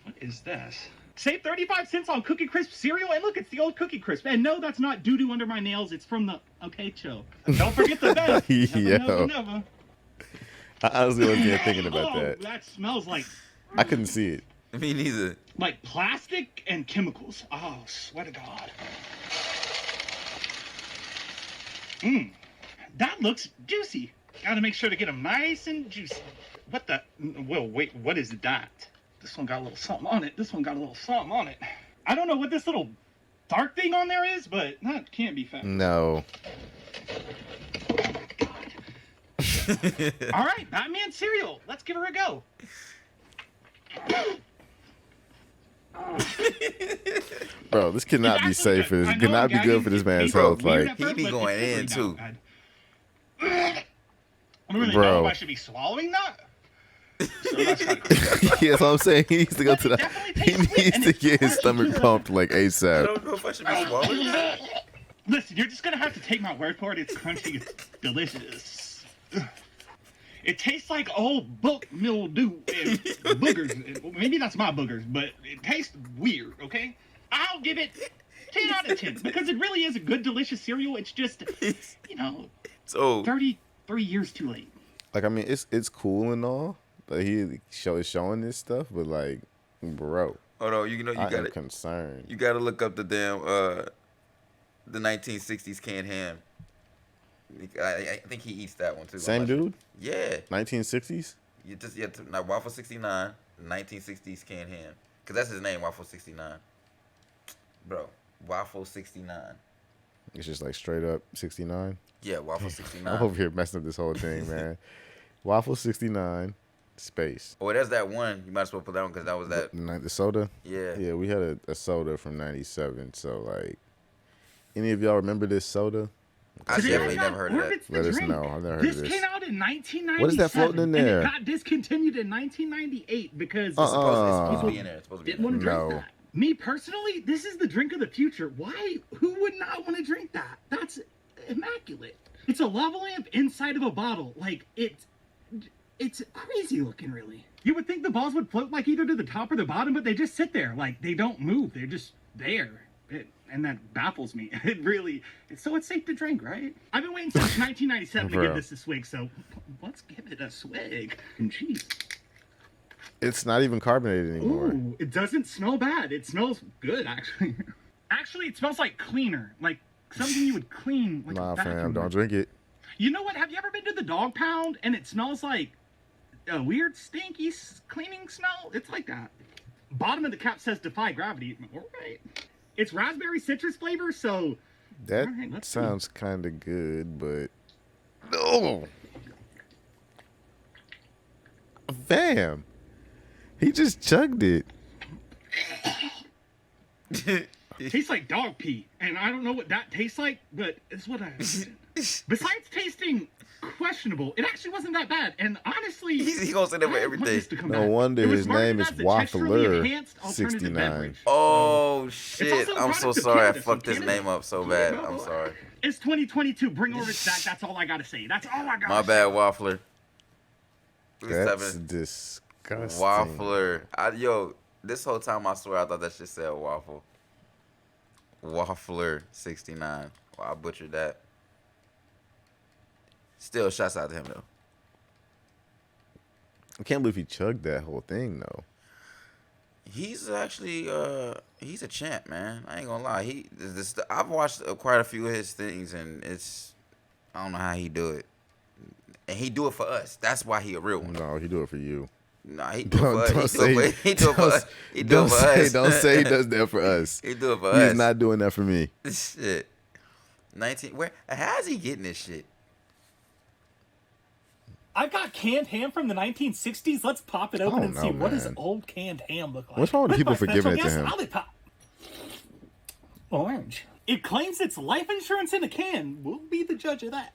What is this? Save 35 cents on Cookie Crisp cereal, and look, it's the old Cookie Crisp. And no, that's not doo-doo under my nails. It's from the... Okay, chill. Don't forget the best. Never. I honestly wasn't even thinking about that. That smells like... I couldn't see it. Me neither. Like plastic and chemicals. Oh, swear to God. That looks juicy. Gotta make sure to get them nice and juicy. What the... Well, wait, what is that? This one got a little something on it. This one got a little something on it. I don't know what this little dark thing on there is, but that can't be fat. No. All right, Batman cereal. Let's give her a go. Bro, this cannot be safe for this. Cannot be good for this man's health. Like he be going in too. I don't really know if I should be swallowing that. So that's kind of yeah, that's what I'm saying. He needs to go to the. He needs to get his stomach pumped like ASAP. I don't know if I should be swallowing that. Listen, you're just gonna have to take my word for it. It's crunchy. It's delicious. It tastes like old book mildew and boogers. Maybe that's my boogers, but it tastes weird, okay? I'll give it 10 out of 10 because it really is a good, delicious cereal. It's just, so 33 years too late. Like, I mean, it's cool and all, but he is showing this stuff, but like, bro. Oh no, you got it. Concerned. You got to look up the damn the 1960s canned ham. I think he eats that one too. Same dude? Yeah. 1960s? Now Waffle 69, 1960s canned ham. Cause that's his name, Waffle 69. Bro, Waffle 69. It's just like straight up 69? Yeah, Waffle 69. I'm over here messing up this whole thing, man. Waffle 69, space. Oh, there's that one. You might as well put that one because that was that. The soda? Yeah. Yeah, we had a soda from 97. So, like, any of y'all remember this soda? I definitely never heard of that. Let us know. I've never heard of this. This came out in 1997. What is that floating in there? And it got discontinued in 1998 because It's supposed to be in there. It's supposed to be in didn't there. want to drink that. Me personally, this is the drink of the future. Why? Who would not want to drink that? That's immaculate. It's a lava lamp inside of a bottle. Like, it's crazy looking, really. You would think the balls would float like either to the top or the bottom, but they just sit there. Like, they don't move. They're just there. And that baffles me. It's safe to drink, right? I've been waiting since 1997 to give this a swig, so let's give it a swig. Jeez. It's not even carbonated anymore. Ooh, it doesn't smell bad. It smells good, actually. Actually, it smells like cleaner. Like something you would clean. Like nah, fam, don't drink it. You know what? Have you ever been to the dog pound and it smells like a weird, stinky cleaning smell? It's like that. Bottom of the cap says defy gravity. All right. It's raspberry citrus flavor, so... That sounds kind of good, but... No! Fam! He just chugged it. Tastes like dog pee, and I don't know what that tastes like, but it's what I... Besides tasting questionable. It actually wasn't that bad. And honestly, He gonna say that for everything. No wonder his name is Waffler69. Oh shit! I'm so sorry. I fucked his Canada. name up so bad. I'm sorry. It's 2022. Bring Orbitz back. That's all I gotta say. That's all I got. My bad, Waffler. That's disgusting. Waffler. Yo, this whole time I swear I thought that shit said waffle. Waffler69. Wow, I butchered that. Still, shouts out to him though. I can't believe he chugged that whole thing though. He's actually he's a champ, man. I ain't gonna lie. I've watched quite a few of his things, and I don't know how he do it. And he do it for us. That's why he a real one. No, he do it for you. Nah, he do it for us. He do it for us. He do it for us. Don't say he does that for us. He do it for us. He's not doing that for me. Shit. 19. How's he getting this shit? I've got canned ham from the 1960s. Let's pop it open and see what does man. old canned ham look like. What's wrong with people for giving it to Guest, him? Lollipop. Orange. It claims it's life insurance in a can. We'll be the judge of that.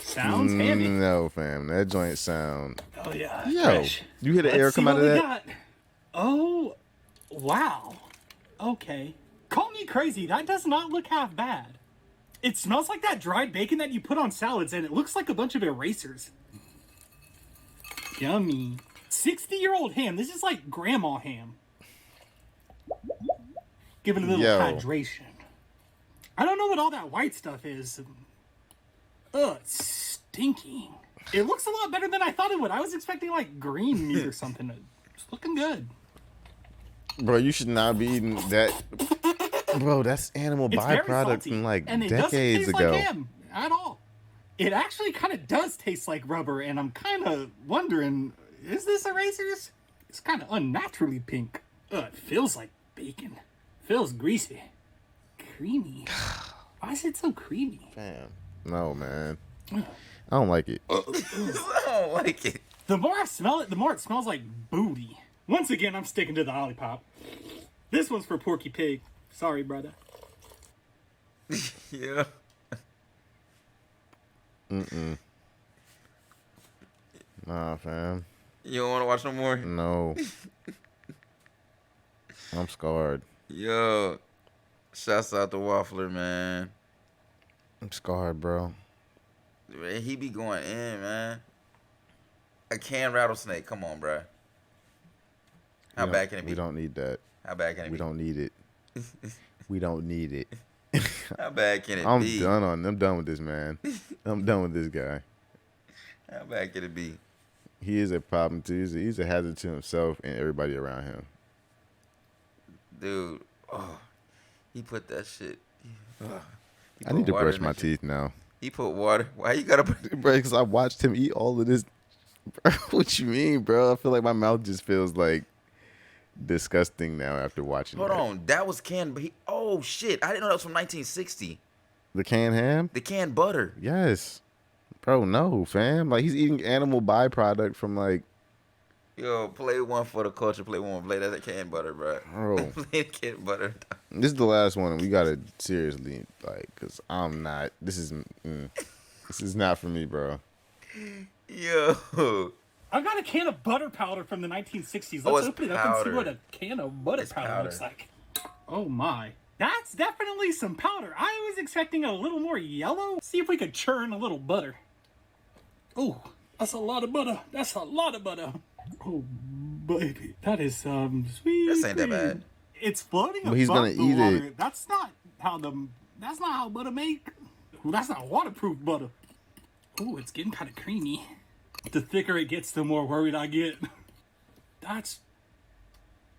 Sounds handy. No, fam. That joint sound. Oh yeah. Yo, Fresh. you hear the Let's air see come out what of we that? got. Oh, wow. Okay. Call me crazy. That does not look half bad. It smells like that dried bacon that you put on salads, and it looks like a bunch of erasers. Yummy. 60-year-old ham. This is like grandma ham. Give it a little hydration. I don't know what all that white stuff is. Ugh, it's stinky. It looks a lot better than I thought it would. I was expecting like green meat or something. It's looking good. Bro, you should not be eating that. Bro, that's animal It's very byproduct salty, from like and it doesn't decades taste ago. like ham at all. It actually kind of does taste like rubber, and I'm kind of wondering, is this erasers? It's kind of unnaturally pink. It feels like bacon. Feels greasy. Creamy. Why is it so creamy? Fam. No, man. I don't like it. I don't like it. The more I smell it, the more it smells like booty. Once again, I'm sticking to the lollipop. This one's for Porky Pig. Sorry, brother. Yeah. Nah, fam. You don't want to watch no more? No. I'm scarred. Yo. Shouts out to Waffler, man. I'm scarred, bro. Man, he be going in, man. A canned rattlesnake. Come on, bro. How bad can it be? We don't need that. How bad can it be? We don't need it. We don't need it. How bad can it be? I'm done with this man. I'm done with this guy. How bad can it be? He is a problem too. He's a hazard to himself and everybody around him. Dude, he put that shit. I need to brush my teeth now. He put water. Why you gotta put? Bro, because I watched him eat all of this. Bro, what you mean, bro? I feel like my mouth just feels like disgusting now after watching Hold that. on, that was canned. But oh shit, I didn't know that was from 1960. The canned ham? The canned butter. Yes. Bro, no, fam. Like, he's eating animal byproduct from, like... Yo, play one for the culture. Play one. Play that canned butter, bro. Bro. Play the canned butter. This is the last one, and we gotta seriously, like, because I'm not... This is not for me, bro. Yo. I've got a can of butter powder from the 1960s. Oh, Let's it's open it up and see powder. what a can of butter powder looks like. Oh my. That's definitely some powder. I was expecting a little more yellow. See if we could churn a little butter. Oh, that's a lot of butter. That's a lot of butter. Oh, baby. That is sweet. This ain't that bad. It's floating But he's above gonna the eat water. it. That's not how butter make. Well, that's not waterproof butter. Oh, it's getting kind of creamy. The thicker it gets, the more worried I get. That's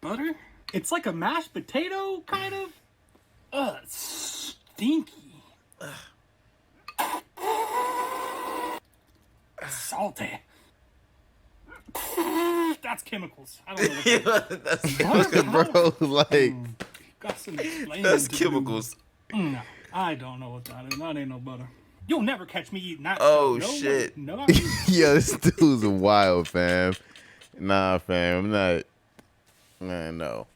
butter? It's like a mashed potato, kind of. It's stinky. Salty. That's chemicals. I don't know what that is. That's Bro, like... Got some explaining That's to do. chemicals. No, I don't know what that is. That ain't no butter. You'll never catch me eating that. Oh, no shit. Way. No, Yo, this dude's wild, fam. Nah, fam, I'm not... Man, no.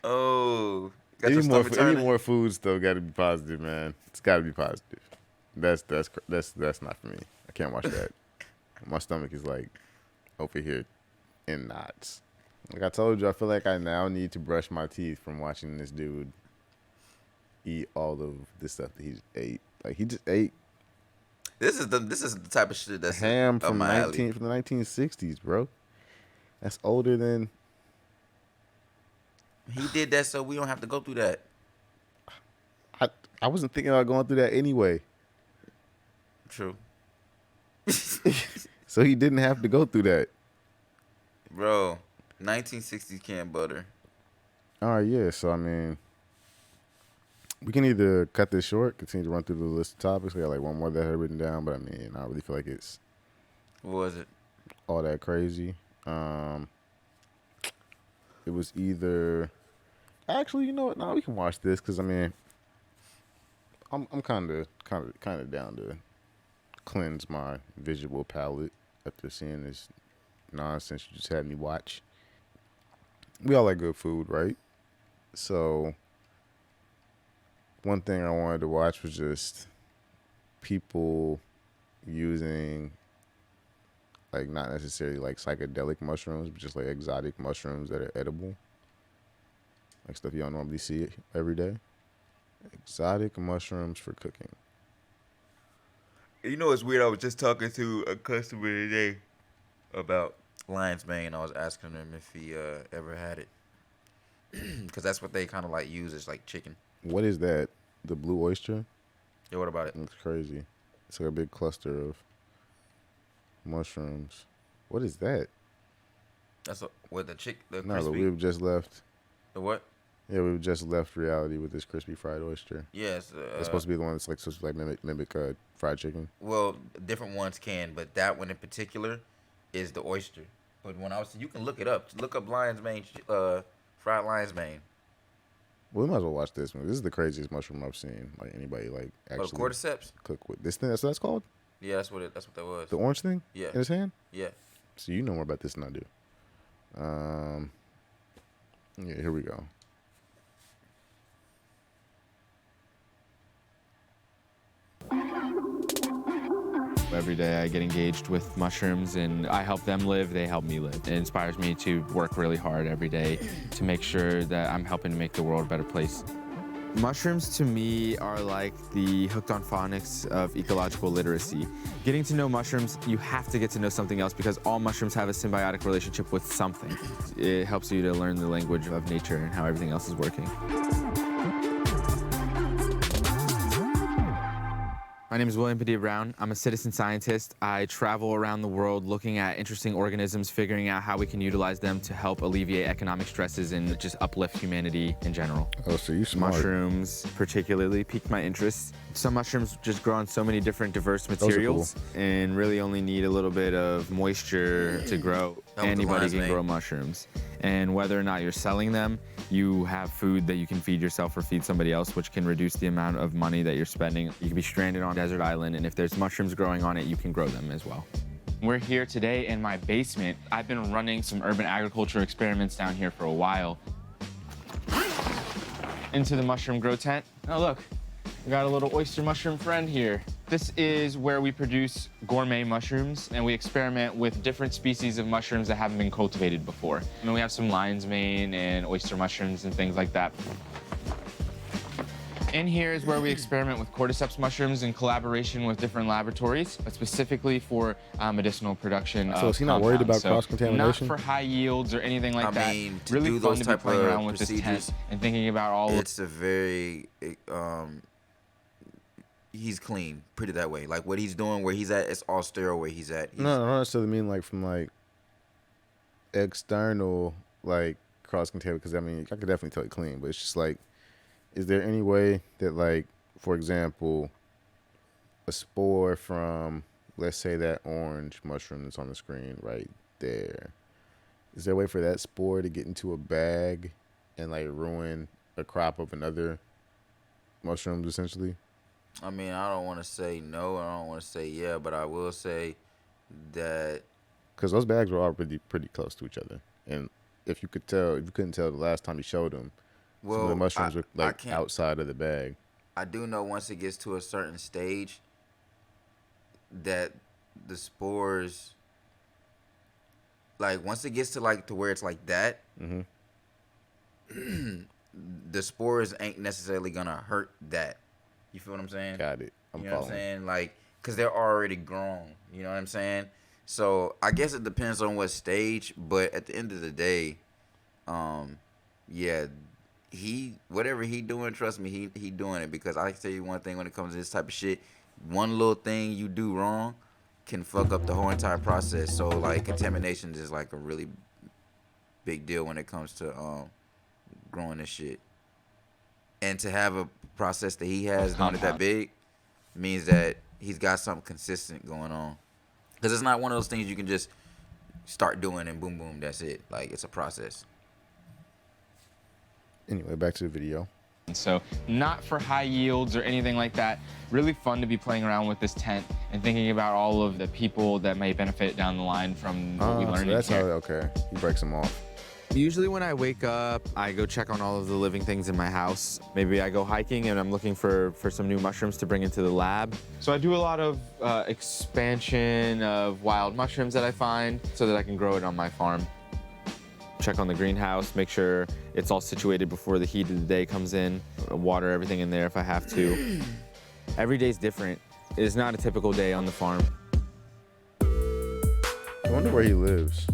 Oh. Got Any your stomach turning? more foods, though, gotta be positive, man. It's gotta be positive. That's not for me. I can't watch that. My stomach is like over here in knots. Like I told you, I feel like I now need to brush my teeth from watching this dude eat all of this stuff that he just ate. Like he just ate This is the type of shit that's ham up from my alley. from the 1960s, bro. That's older than. He did that so we don't have to go through that. I wasn't thinking about going through that anyway. True. So he didn't have to go through that. Bro, 1960s canned butter. All right, yeah. So I mean, we can either cut this short, continue to run through the list of topics. We got like one more that I had written down, but I mean, I don't really feel like it's What was it? all that crazy. It was either. Actually, you know what? No, we can watch this because I mean, I'm kind of down to cleanse my visual palette after seeing this nonsense you just had me watch. We all like good food, right? So one thing I wanted to watch was just people using like not necessarily like psychedelic mushrooms, but just like exotic mushrooms that are edible. Like stuff you don't normally see every day. Exotic mushrooms for cooking. You know, it's weird. I was just talking to a customer today about lion's mane. I was asking him if he ever had it, because that's what they kind of like use is like chicken. What is that? The blue oyster? Yeah, what about it? It's crazy. It's like a big cluster of mushrooms. What is that? That's what the No, crispy. but we've just left. The what? Yeah, we've just left reality with this crispy fried oyster. Yes. It's supposed to be the one that's like supposed to like mimic fried chicken. Well, different ones can, but that one in particular is the oyster. But when I was, you can look it up. Look up lion's mane, fried lion's mane. Well, we might as well watch this one. This is the craziest mushroom I've seen. Like anybody like actually Cordyceps? cook with this thing. That's what that's called. Yeah, that's what that was. The orange thing. Yeah. In his hand. Yeah. So you know more about this than I do. Yeah, here we go. Every day I get engaged with mushrooms and I help them live, they help me live. It inspires me to work really hard every day to make sure that I'm helping to make the world a better place. Mushrooms to me are like the hooked on phonics of ecological literacy. Getting to know mushrooms, you have to get to know something else because all mushrooms have a symbiotic relationship with something. It helps you to learn the language of nature and how everything else is working. My name is William Padilla-Brown. I'm a citizen scientist. I travel around the world looking at interesting organisms, figuring out how we can utilize them to help alleviate economic stresses and just uplift humanity in general. Oh, so you smart. Mushrooms particularly piqued my interest. Some mushrooms just grow on so many different diverse materials and really only need a little bit of moisture to grow. Anybody can grow mushrooms. And whether or not you're selling them, you have food that you can feed yourself or feed somebody else, which can reduce the amount of money that you're spending. You can be stranded on a desert island, and if there's mushrooms growing on it, you can grow them as well. We're here today in my basement. I've been running some urban agriculture experiments down here for a while. Into the mushroom grow tent. Oh, look, we got a little oyster mushroom friend here. This is where we produce gourmet mushrooms, and we experiment with different species of mushrooms that haven't been cultivated before. And we have some lion's mane and oyster mushrooms and things like that. In here is where we experiment with cordyceps mushrooms in collaboration with different laboratories, but specifically for medicinal production. So is he not worried about cross-contamination? Not for high yields or anything like that. I mean, to really do fun those to be type playing of around with this procedures, tent and thinking about all. It's a very he's clean, put it that way. Like what he's doing, where he's at, it's all sterile where he's at. No, I don't necessarily mean like from like external like cross-contamination, because I mean I could definitely tell it clean, but it's just like, is there any way that like, for example, a spore from, let's say that orange mushroom that's on the screen right there, is there a way for that spore to get into a bag and like ruin a crop of another mushrooms essentially? I mean, I don't want to say no, I don't want to say yeah, but I will say that because those bags were all pretty close to each other, and if you couldn't tell the last time you showed them, some of the mushrooms were like outside of the bag. I do know once it gets to a certain stage, that the spores, like once it gets to like to where it's like that, the spores ain't necessarily gonna hurt that. You feel what I'm saying? Got it. You know what I'm saying? Like, cause they're already grown. You know what I'm saying? So I guess it depends on what stage, but at the end of the day, yeah, whatever he doing, trust me, he doing it, because I can tell you one thing when it comes to this type of shit, one little thing you do wrong can fuck up the whole entire process. So like contamination is like a really big deal when it comes to growing this shit. And to have a process that he has doing it that big means that he's got something consistent going on. Because it's not one of those things you can just start doing and boom, boom, that's it. Like, it's a process. Anyway, back to the video. So not for high yields or anything like that. Really fun to be playing around with this tent and thinking about all of the people that may benefit down the line from what we learned. So that's how, okay, he breaks them off. Usually when I wake up, I go check on all of the living things in my house. Maybe I go hiking and I'm looking for some new mushrooms to bring into the lab. So I do a lot of expansion of wild mushrooms that I find so that I can grow it on my farm. Check on the greenhouse, make sure it's all situated before the heat of the day comes in. Water everything in there if I have to. Every day's different. It is not a typical day on the farm. I wonder where he lives.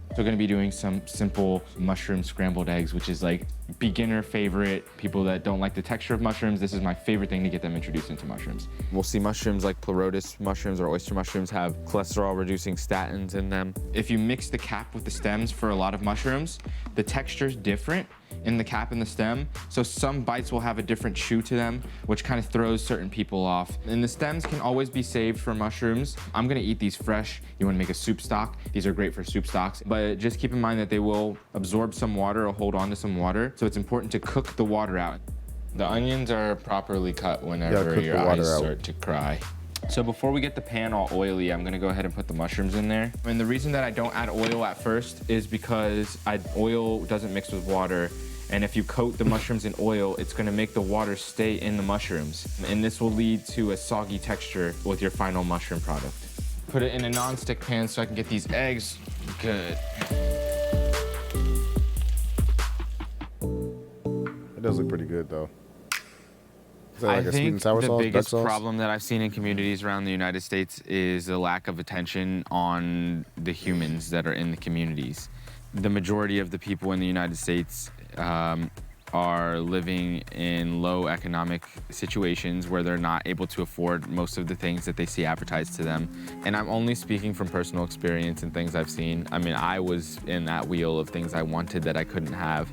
So we're gonna be doing some simple mushroom scrambled eggs, which is like beginner favorite. People that don't like the texture of mushrooms, this is my favorite thing to get them introduced into mushrooms. We'll see mushrooms like pleurotus mushrooms or oyster mushrooms have cholesterol reducing statins in them. If you mix the cap with the stems for a lot of mushrooms, the texture's different in the cap and the stem. So some bites will have a different chew to them, which kind of throws certain people off. And the stems can always be saved for mushrooms. I'm gonna eat these fresh. You wanna make a soup stock. These are great for soup stocks, but just keep in mind that they will absorb some water or hold on to some water. So it's important to cook the water out. The onions are properly cut whenever your eyes start to cry. So before we get the pan all oily, I'm gonna go ahead and put the mushrooms in there. And the reason that I don't add oil at first is because oil doesn't mix with water. And if you coat the mushrooms in oil, it's gonna make the water stay in the mushrooms. And this will lead to a soggy texture with your final mushroom product. Put it in a non-stick pan so I can get these eggs good. It does look pretty good though. Is that like a sweet and sour sauce, the biggest duck sauce? problem that I've seen in communities around the United States is the lack of attention on the humans that are in the communities. The majority of the people in the United States are living in low economic situations where they're not able to afford most of the things that they see advertised to them. And I'm only speaking from personal experience and things I've seen. I mean, I was in that wheel of things I wanted that I couldn't have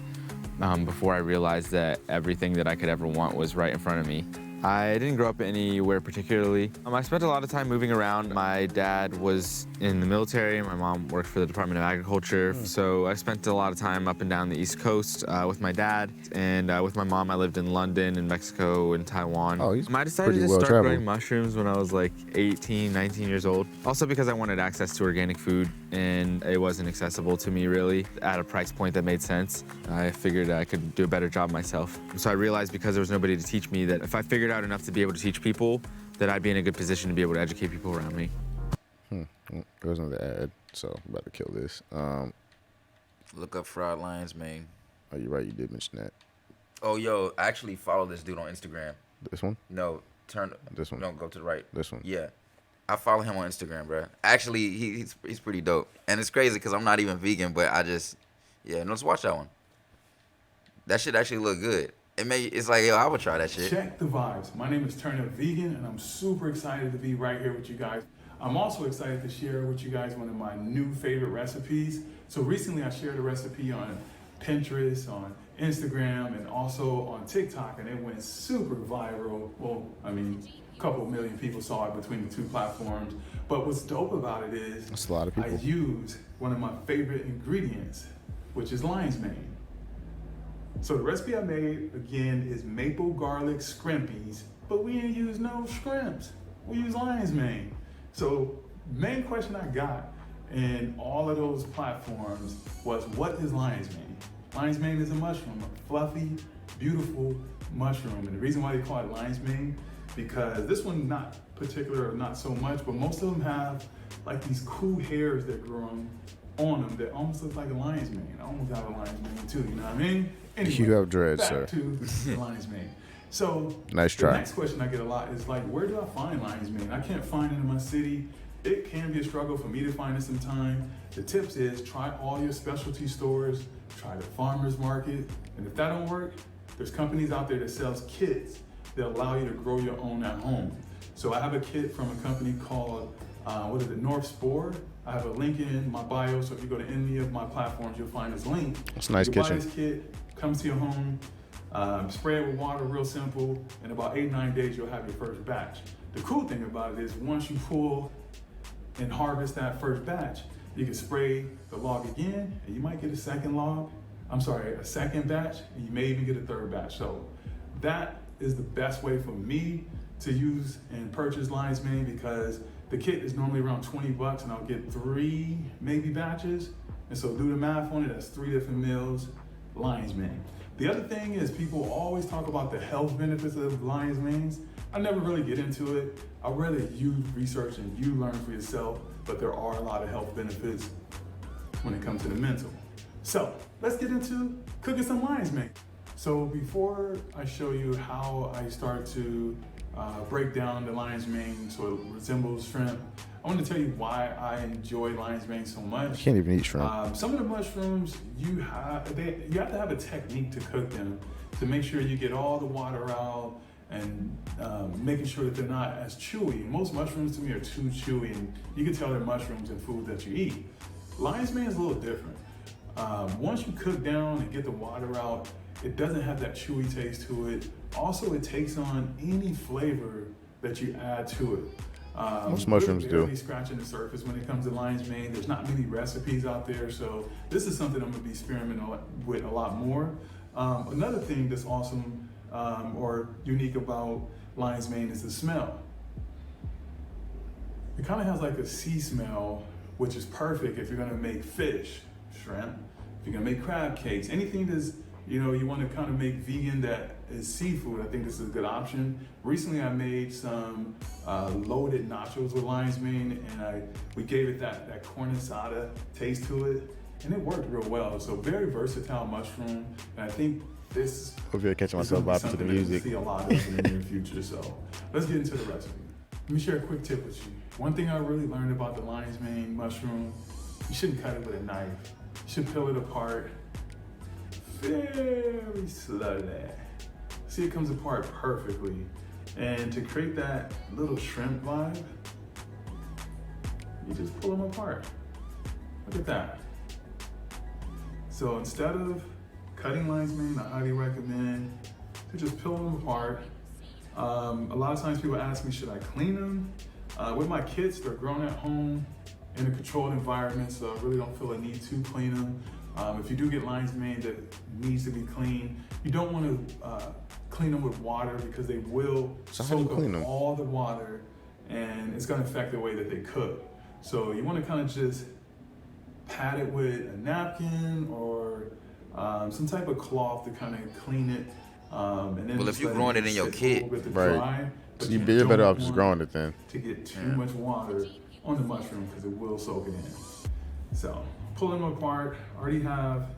before I realized that everything that I could ever want was right in front of me. I didn't grow up anywhere particularly. I spent a lot of time moving around. My dad was in the military. My mom worked for the Department of Agriculture. So I spent a lot of time up and down the East Coast with my dad. And with my mom, I lived in London and Mexico and Taiwan. Oh, he's I decided pretty to well start traveled. growing mushrooms when I was like 18, 19 years old. Also because I wanted access to organic food and it wasn't accessible to me really at a price point that made sense. I figured I could do a better job myself. So I realized because there was nobody to teach me that if I figured out enough to be able to teach people, that I'd be in a good position to be able to educate people around me. There's another ad, so I'm about to kill this. Look up fried lion's mane. Oh, you're right, you did mention that. Oh, yo, I actually follow this dude on Instagram. This one? No, This one? No, go to the right. This one? Yeah. I follow him on Instagram, bro. Actually, he's pretty dope. And it's crazy because I'm not even vegan, but let's watch that one. That shit actually look good. It's like, yo, I would try that shit. Check the vibes. My name is Turnip Vegan, and I'm super excited to be right here with you guys. I'm also excited to share with you guys one of my new favorite recipes. So recently I shared a recipe on Pinterest, on Instagram, and also on TikTok, and it went super viral. Well, I mean, a couple million people saw it between the two platforms. But what's dope about it is That's a lot of people. I used one of my favorite ingredients, which is lion's mane. So the recipe I made, again, is maple garlic scrimpies, but we didn't use no scrimps. We use lion's mane. So main question I got in all of those platforms was, what is lion's mane? Lion's mane is a mushroom, a fluffy, beautiful mushroom. And the reason why they call it lion's mane, because this one's not particular are not so much, but most of them have like these cool hairs that grow on them that almost look like a lion's mane. I almost have a lion's mane too, you know what I mean? Anyway, You have dreads, back sir. to the lion's mane. So Nice try. the next question I get a lot is like, where do I find lion's mane? I can't find it in my city. It can be a struggle for me to find it sometime. The tips is try all your specialty stores, try the farmer's market, and if that don't work, there's companies out there that sells kits that allow you to grow your own at home. So I have a kit from a company called, North Spore. I have a link in my bio, so if you go to any of my platforms, you'll find this link. That's a nice you kitchen. Buy this kit, comes to your home, spray it with water, real simple. In about 8-9 days, you'll have your first batch. The cool thing about it is once you pull and harvest that first batch, you can spray the log again, and you might get a second batch, and you may even get a third batch. So that is the best way for me to use and purchase lion's mane, because the kit is normally around $20 and I'll get 3 maybe batches. And so do the math on it, that's 3 different meals, lion's mane. The other thing is people always talk about the health benefits of lion's manes. I never really get into it. I'd rather you research and you learn for yourself, but there are a lot of health benefits when it comes to the mental. So let's get into cooking some lion's mane. So before I show you how I start to break down the lion's mane so it resembles shrimp, I want to tell you why I enjoy lion's mane so much. I can't even eat shrimp. Some of the mushrooms, you have to have a technique to cook them to make sure you get all the water out and making sure that they're not as chewy. Most mushrooms to me are too chewy, and you can tell they're mushrooms in food that you eat. Lion's mane is a little different. Once you cook down and get the water out, it doesn't have that chewy taste to it. Also, it takes on any flavor that you add to it. Most mushrooms do. Barely scratching the surface when it comes to lion's mane. There's not many recipes out there, so this is something I'm gonna be experimenting with a lot more. Another thing that's awesome or unique about lion's mane is the smell. It kind of has like a sea smell, which is perfect if you're gonna make fish, shrimp, if you're gonna make crab cakes, anything that's, you want to kind of make vegan that is seafood. I think this is a good option. Recently, I made some loaded nachos with lion's mane, and we gave it that corn asada taste to it, and it worked real well. So very versatile mushroom, and I think this. Hope you're catching myself vibing to the music. See a lot of in the near future. So let's get into the recipe. Let me share a quick tip with you. One thing I really learned about the lion's mane mushroom: you shouldn't cut it with a knife. You should peel it apart very slowly. See, it comes apart perfectly. And to create that little shrimp vibe, you just pull them apart. Look at that. So instead of cutting lion's mane, I highly recommend to just peel them apart. A lot of times people ask me, should I clean them? With my kids, they're grown at home in a controlled environment, so I really don't feel a need to clean them. If you do get lion's mane that needs to be cleaned, you don't want to clean them with water because they will soak up all the water and it's going to affect the way that they cook. So you want to kind of just pat it with a napkin or some type of cloth to kind of clean it. And then if you're growing it in your kit, right? So you're better off just growing it then. To get too much water on the mushroom because it will soak it in. So pulling them apart, already have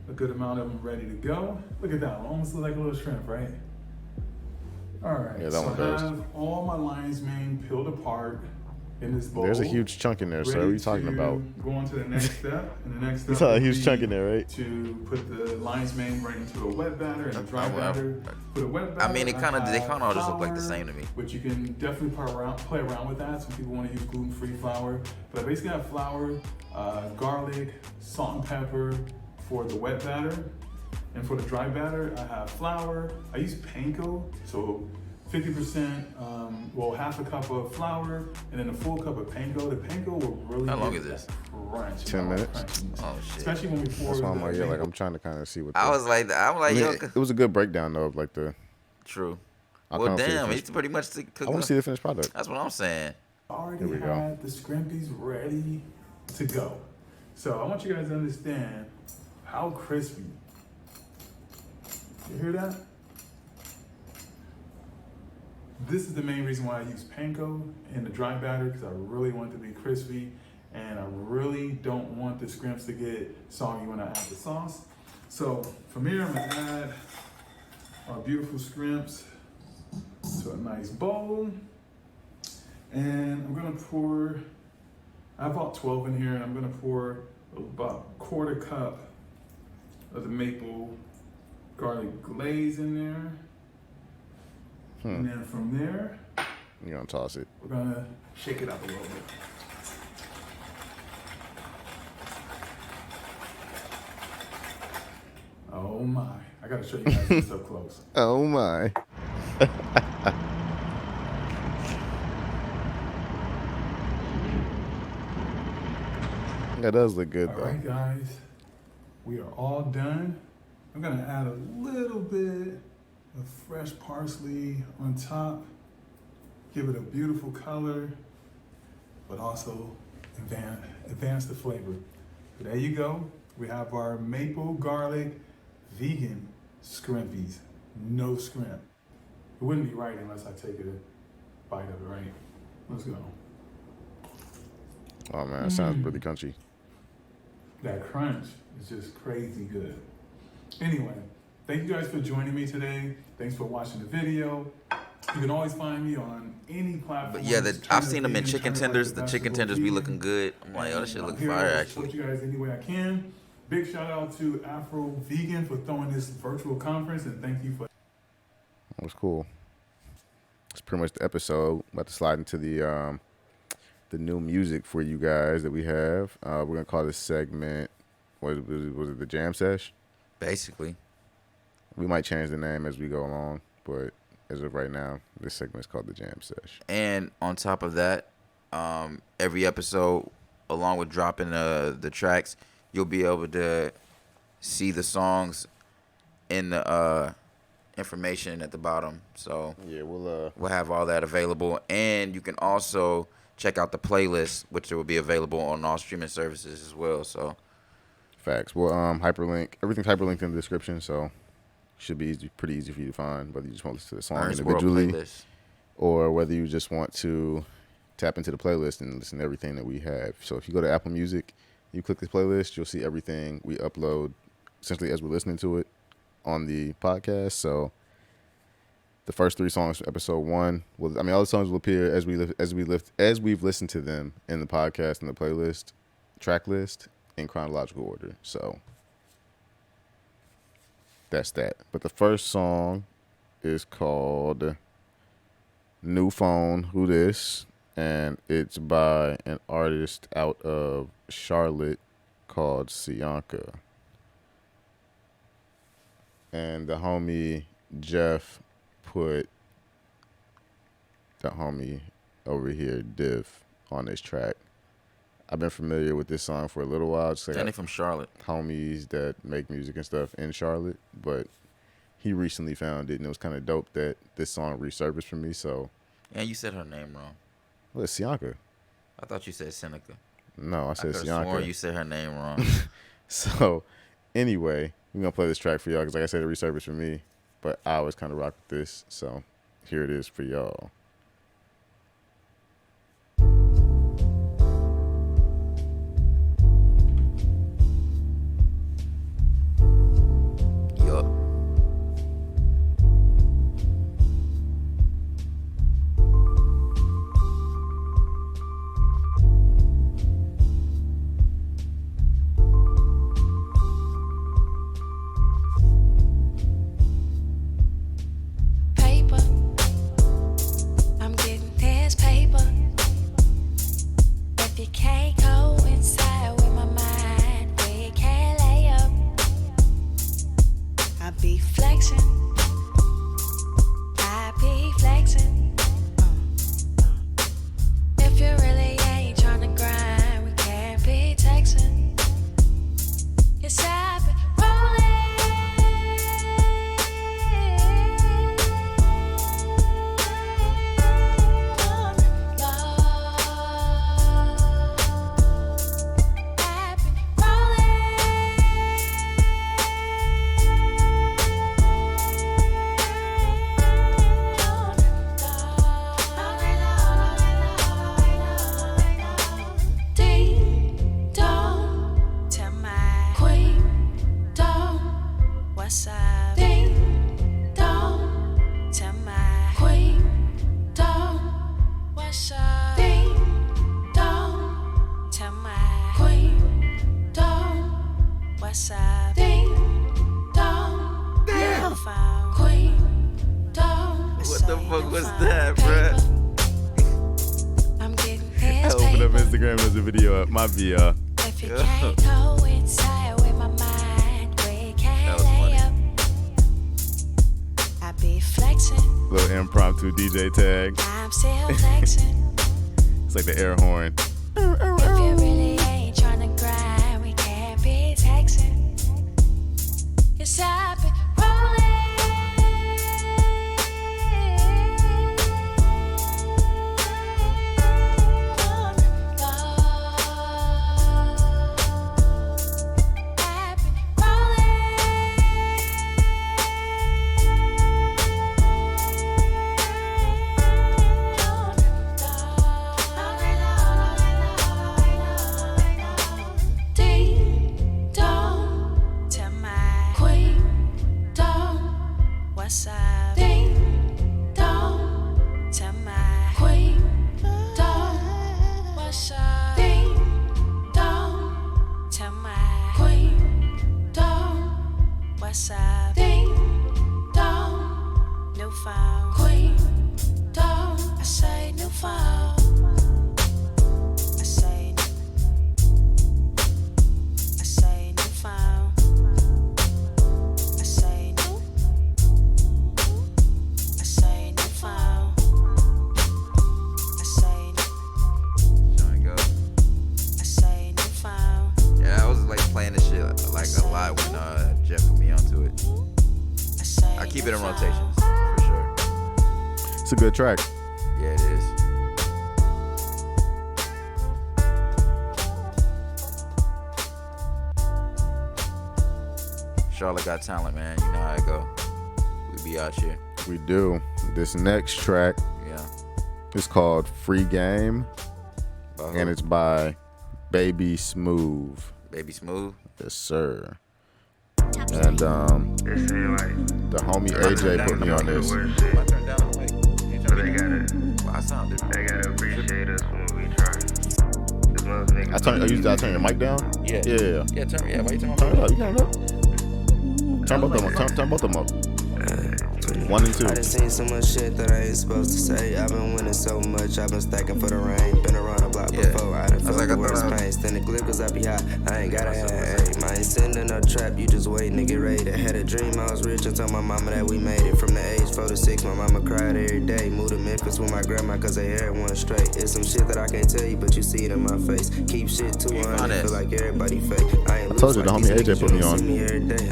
a good amount of them ready to go. Look at that one, almost look like a little shrimp, right? All right, yeah, so I have all my lion's mane peeled apart in this bowl. There's a huge chunk in there, sir. What are you talking about? Go on to the next step, and the next step you saw a huge chunk in there, right? To put the lion's mane right into a wet batter and a dry batter. Put a wet batter. I mean, they kind of all just look like the same to me. But you can definitely play around with that. Some people want to use gluten-free flour, but I basically have flour, garlic, salt and pepper for the wet batter. And for the dry batter, I have flour. I use panko, so 50%, half a cup of flour, and then a full cup of panko. The panko will really. How long is this? Crunch. 10 minutes. Oh shit! Especially when we pour. That's why I'm like, I'm trying to kind of see what. I'm like, yo. It was a good breakdown though, of like the. True. Well, damn, it's pretty much to cook. I want to see the finished product. That's what I'm saying. I already had the scrimpies ready to go. So I want you guys to understand how crispy. You hear that? This is the main reason why I use panko in the dry batter, because I really want it to be crispy, and I really don't want the scrimps to get soggy when I add the sauce. So from here, I'm gonna add our beautiful scrimps to a nice bowl. And I'm gonna pour, I bought 12 in here, and I'm gonna pour about a quarter cup of the maple garlic glaze in there. And then from there, you're gonna toss it. We're gonna shake it up a little bit. Oh my, I gotta show you guys this up close. Oh my. That does look good, though. All right, guys, we are all done. I'm gonna add a little bit of fresh parsley on top, give it a beautiful color, but also advance the flavor. So there you go. We have our maple garlic vegan scrimpies. No scrimp. It wouldn't be right unless I take a bite of it, right? Let's go. Oh man, that sounds really crunchy. That crunch is just crazy good. Anyway, thank you guys for joining me today. Thanks for watching the video. You can always find me on any platform. But yeah, I've seen them in chicken tenders. The chicken tenders be looking good. I'm like, oh, that shit look fire, actually. Support you guys any way I can. Big shout out to Afro Vegan for throwing this virtual conference, and thank you for. That was cool. That's pretty much the episode. About to slide into the new music for you guys that we have. We're gonna call this segment. Was it the jam sesh? Basically. We might change the name as we go along, but as of right now, this segment is called the jam sesh. And on top of that, every episode, along with dropping the tracks, you'll be able to see the songs in the information at the bottom. So yeah, we'll have all that available, and you can also check out the playlist, which will be available on all streaming services as well. So facts. Well, hyperlink. Everything's hyperlinked in the description, so should be pretty easy for you to find, whether you just want to listen to the song Ern's individually or whether you just want to tap into the playlist and listen to everything that we have. So if you go to Apple Music, you click this playlist, you'll see everything we upload essentially as we're listening to it on the podcast. So the first 3 songs from episode 1, all the songs will appear as we've listened to them in the podcast and the playlist track list in chronological order. So that's that. But the first song is called New Phone, Who This? And it's by an artist out of Charlotte called Cyanca. And the homie Jeff put the homie over here, Diff, on this track. I've been familiar with this song for a little while. Just like from Charlotte. Homies that make music and stuff in Charlotte, but he recently found it, and it was kind of dope that this song resurfaced for me. So. And you said her name wrong. Well, it's Cyanca. I thought you said Seneca. No, I said Cyanca. I swore you said her name wrong. So, anyway, we're going to play this track for y'all because, like I said, it resurfaced for me. But I always kind of rock with this. So, here it is for y'all. What's up? Ding dong. Damn. Queen dong. What the fuck was that, bruh? I'm getting I opened up Instagram as a video up. My VR. If you can't go inside with my mind, we can't lay up. I be flexing. Little impromptu DJ tag. I'm still flexing. It's like the air horn. If you really ain't tryna grind, we can't be texting. You stop it rolling. What's up? Ding dong to my queen dong. What's up? Ding dong to my queen dong. What's up? Ding dong. New phone. Queen dong. I say new phone. I say new phone. Playing this shit like a lot when Jeff put me onto it. I keep it in rotations for sure. It's a good track. Yeah, it is. Charlotte got talent, man. You know how it go. We be out here. We do. This next track, is called Free Game, and it's by Baby Smoove. Baby Smoove? Yes, sir. And the homie AJ put me on this. They gotta appreciate us when we try. I turn your mic down? Yeah. Yeah. Yeah, turn it up. You turn it up. Turn both of them up. 1 and 2. I done seen so much shit that I ain't supposed to say. I've been winning so much, I've been stacking for the rain. Been around the block before, I done felt the worst pain. Stand the clip cause I be hot, I ain't gotta have aim. I ain't sitting in no trap, you just waiting to get raided. Had a dream I was rich and told my mama that we made it. From the age 4 to 6, my mama cried every day. Moved to Memphis with my grandma cause they hair went straight. It's some shit that I can't tell you, but you see it in my face. Keep shit 200, feel like everybody fake. I told you the homie AJ put me on.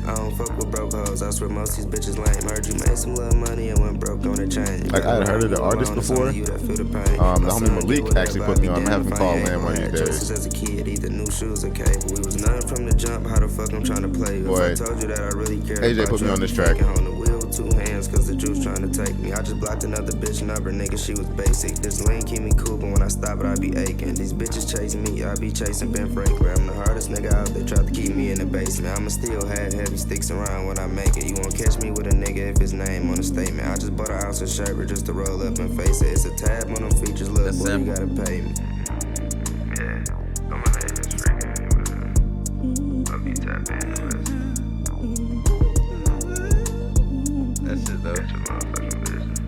I don't fuck with broke hoes, I swear most these bitches lame. Heard you made some little money and went broke on the chain. Like I had heard of the artist before. The homie Malik actually put me on. I'm having to call man one of these days. As a kid, either new shoes or cable. We was nothing from the jump. How the fuck I'm trying to play? Boy, if I told you that I really care. AJ put me on this track. On the wheel with 2 hands, cause the juice trying to take me. I just blocked another bitch number, nigga. She was basic. This lean keep me cool, but when I stop it, I be aching. These bitches chase me, I be chasing Ben Franklin. I'm the hardest nigga out. They tried to keep me in the basement. I'ma still have heavy sticks around when I make it. You won't catch me with a nigga if his name on the statement. I just bought an ounce of sherbet just to roll up and face it. It's a tab on them features, little boy, you gotta pay me. Yeah, I'm gonna name this free game, but I'll be tap in. That's it though. That's your motherfucking business.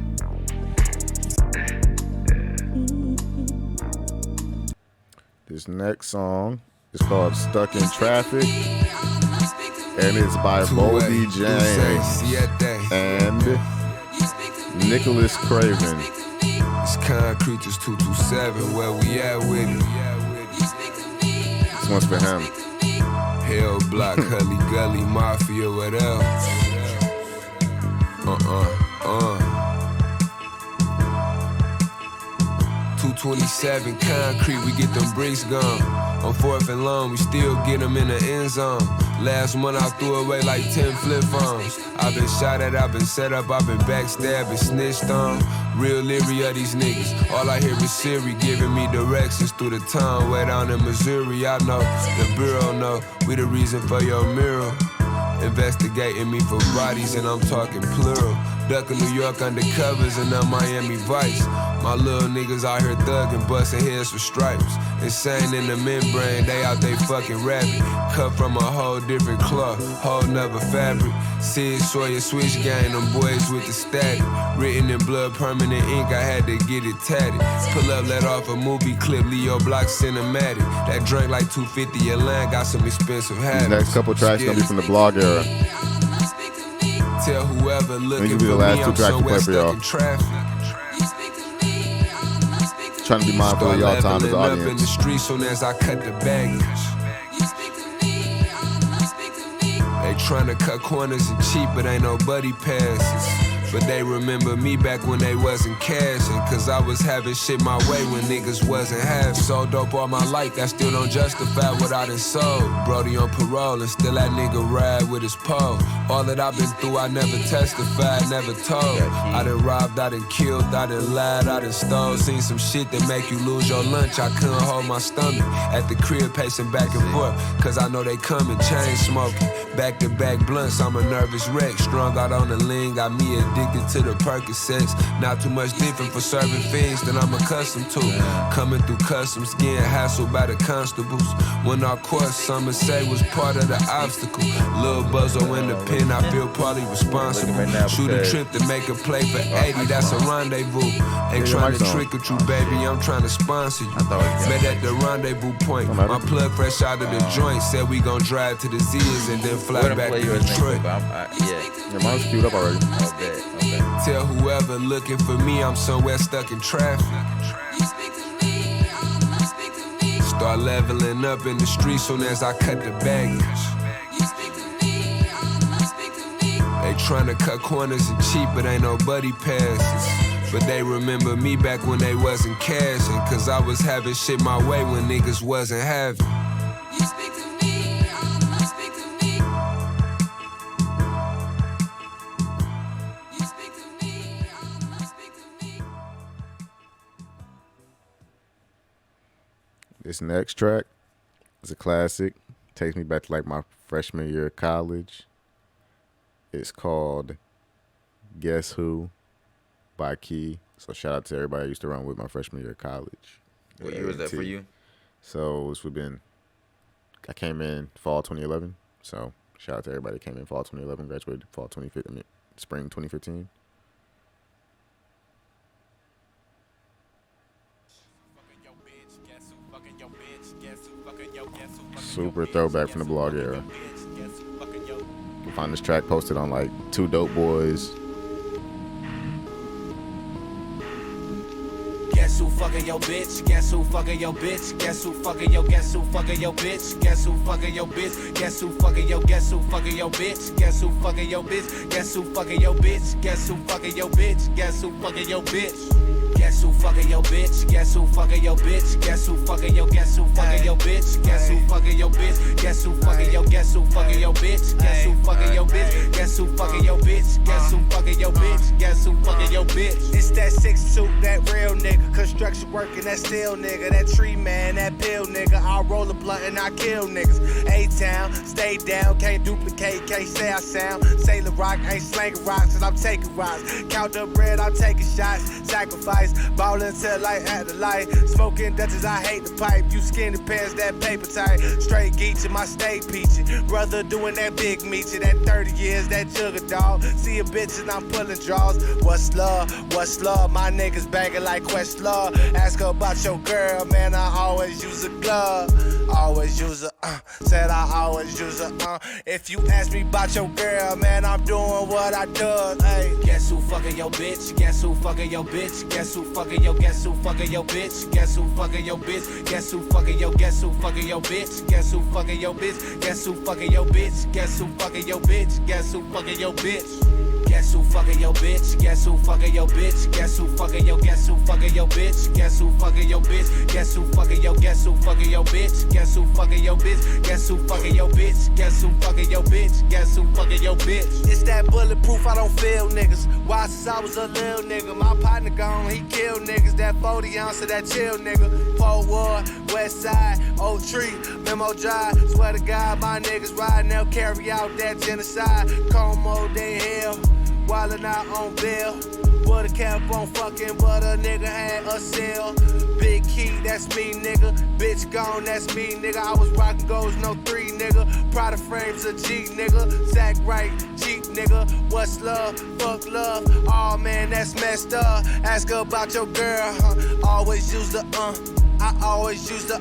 This next song is called Stuck in Traffic, and it's by Boldy James and Nicholas Craven. It's Concrete, just 227, where we at with it. This one's for him. Hell Block, Hully Gully, Mafia, what else? 227 Concrete, we get them bricks gone. On 4th and Long, we still get them in the end zone. Last month I threw away like 10 flip phones. I've been shot at, I've been set up, I've been backstabbed and snitched on. Real leery of these niggas. All I hear is Siri giving me directions through the town way down in Missouri. I know, the Bureau know, we the reason for your mural. Investigating me for bodies and I'm talking plural. Ducking New York undercovers and Miami Vice. My little niggas out here thugging, busting heads for stripes. Insane in the membrane, they out they fucking rabbit. Cut from a whole different cloth, whole nother fabric. Sid Sawyer switch gang, them boys with the static. Written in blood, permanent ink, I had to get it tatted. Pull up, let off a movie clip, Leo Block cinematic. That drink like $250 a line, got some expensive habits. These next couple tracks gonna be from the blog era. Tell whoever looking These will be the for last me, two I'm tracks to play somewhere for stuck y'all. in traffic. Trying to be mindful of y'all time as Leveling up in the audience. street soon as I cut the baggage. They tryna cut corners and cheap, but ain't no buddy passes. But they remember me back when they wasn't cashing, cause I was having shit my way when niggas wasn't having. So dope all my life, that still don't justify what I done sold. Brody on parole and still that nigga ride with his pole. All that I've been through, I never testified, never told. I done robbed, I done killed, I done lied, I done stole. Seen some shit that make you lose your lunch, I couldn't hold my stomach. At the crib pacing back and forth, cause I know they coming, chain smoking. Back to back blunts, I'm a nervous wreck. Strung out on the lean, got me addicted to the Percocets. Not too much different for serving things than I'm accustomed to. Coming through customs, getting hassled by the constables. When our course, some say was part of the obstacle. Lil Buzzo in the pen, I feel partly responsible. Shoot a trip to make a play for 80, that's a rendezvous. Ain't trying to trick with you, baby, I'm trying to sponsor you. Met at the rendezvous point. My plug fresh out of the joint, said we gon' drive to the Z's and then fly back to Detroit. Your mom's queued up already. Tell whoever looking for me, I'm somewhere stuck in traffic. Start leveling up in the street soon as I cut the baggage. They tryna cut corners and cheap, but ain't no buddy passes. But they remember me back when they wasn't cashing, cause I was having shit my way when niggas wasn't having. This next track is a classic. Takes me back to like my freshman year of college. It's called Guess Who by Key. So shout out to everybody I used to run with my freshman year of college. What year was that for you? So this would have been, I came in fall 2011. So shout out to everybody that came in fall 2011, graduated fall 2015, spring 2015. Super throwback from the blog era. You can find this track posted on like Two Dope Boys. Guess who fucking your bitch? Guess who fucking your bitch? Guess who fucking your guess who fucking your bitch? Guess who fucking your bitch? Guess who fucking your guess who fucking your bitch? Guess who fucking your bitch? Guess who fucking your bitch? Guess who fucking your bitch? Guess who fucking your bitch? Guess who fucking your bitch? Guess who fucking your bitch? Guess who fucking your guess who fucking your bitch? Guess who fucking your bitch? Guess who fucking your guess who fucking your bitch? Guess who fucking your bitch? Guess who fucking your bitch? Guess who fucking your bitch? Guess who fucking your bitch? It's that 6'2", that real nigga, construction working, that steel nigga, that tree man, that pill nigga. I'll roll a blunt and I kill niggas. A-town, stay down, can't duplicate, can't say I sound. Sailor rock, ain't slanging rocks, and I'm taking rocks. Count the bread, I'm taking shots, sacrifice. Ballin' till I at the light. Smoking Dutchess, I hate the pipe. You skinny pants, that paper tight. Straight geeching, my state peachin'. Brother doing that big meechin'. That 30 years, that sugar dog. See a bitch and I'm pulling draws. What's love? What's love? My niggas banging like Questlove. Ask her about your girl, man. I always use a glove. Always use a said I always use a If you ask me about your girl, man, I'm doing what I do. Hey, guess who fucking your bitch? Guess who fucking your bitch? Guess who fucking your guess who fucking your bitch? Guess who fucking your bitch? Guess who fucking your guess who fucking your bitch? Guess who fucking your bitch? Guess who fucking your bitch? Guess who fucking your bitch? Guess who fucking your bitch? Guess who fucking your bitch? Guess who fucking your bitch? Guess who fucking your guess who fucking your bitch? Guess who fucking your bitch? Guess who fucking your guess who fucking your bitch? Guess who fucking your bitch? Guess who fucking your bitch? Guess who fucking your bitch? Guess who fucking your bitch? It's that bulletproof, I don't feel niggas. Why since I was a little nigga? My partner gone, he killed niggas. That 40 ounce of that chill nigga. Port Ward, West Side, Oak Tree, Memo Drive. Swear to God, my niggas riding, they'll carry out that genocide. Como, they hell. wildin' out on bail. Put a cap on fucking, but a nigga had a sale. Big key, that's me, nigga. Bitch gone, that's me, nigga. I was rockin' goals, no 3, nigga. Prada frames a G, nigga. Sack right, cheap, nigga. What's love? Fuck love. Oh man, that's messed up. Ask her about your girl, Always use the I always use the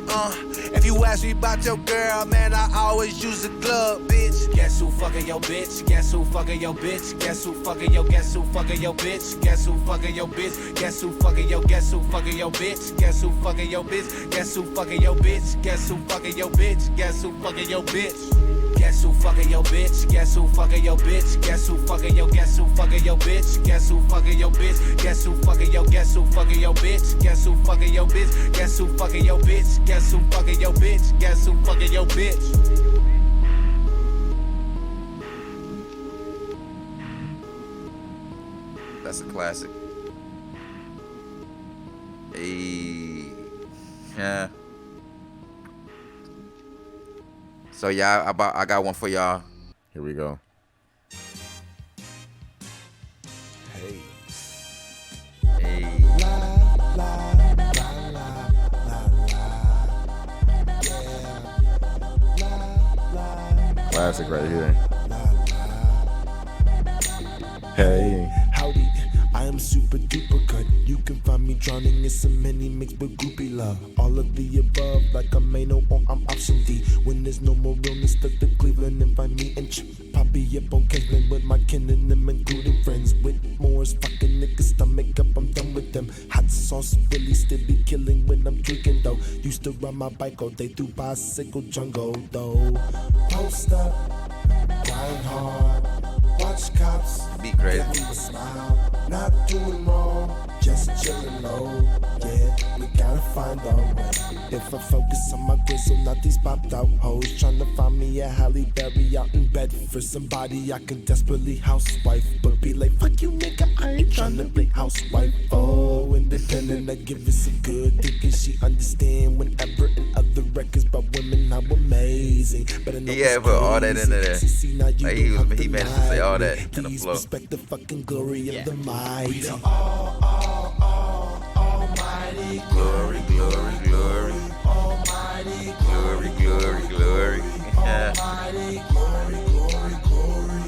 If you ask me about your girl, man, I always use the glove, bitch. Guess who fucking your bitch? Guess who fucking your bitch? Guess who fucking your? Guess who fucking your bitch? Guess who fucking your bitch? Guess who fucking your? Guess who fucking your bitch? Guess who fucking your bitch? Guess who fucking your bitch? Guess who fucking your bitch? Guess who fucking your bitch? Guess who fucking your bitch? Guess who fucking your bitch? Guess who fucking your? Guess who fucking your bitch? Guess who fucking your bitch? Guess who fucking your? Guess who fucking your bitch? Guess who fucking your bitch? Guess who fucking your bitch? Guess who fucking your bitch? Guess who fucking your bitch? That's a classic. Hey, yeah. So yeah, I got one for y'all. Here we go. Hey. Classic right here. Hey. Howdy, I am super duper good. You can find me drowning in some many mixed with groupie love. All of the above, like I'm Mano or I'm option D. When there's no more realness, stuck to Cleveland and find me and Poppy up on Kingsland with my kin and them, including friends with Moore's fucking niggas. Stomach up, I'm done with them. Hot sauce really still be killing when I'm drinking though. Used to ride my bike all day through bicycle jungle though. Post up, grind hard, watch cops. Be crazy. Give me a smile, not doing wrong, just chilling low. Yeah, we gotta find our way. If I focus on my grizzle, not these popped out hoes. Tryna find me a Halle Berry out in bed for somebody I can desperately housewife. But be like, fuck you nigga, I ain't tryna play housewife. Oh, independent, I give it some good thinking she understand whenever in other records about women how amazing. But I know yeah, put all that into there. Like he managed to say all that in the flow. Respect the fucking glory of the mighty. We the almighty glory, glory, glory. Almighty glory, glory, glory. Yeah. Almighty glory, glory,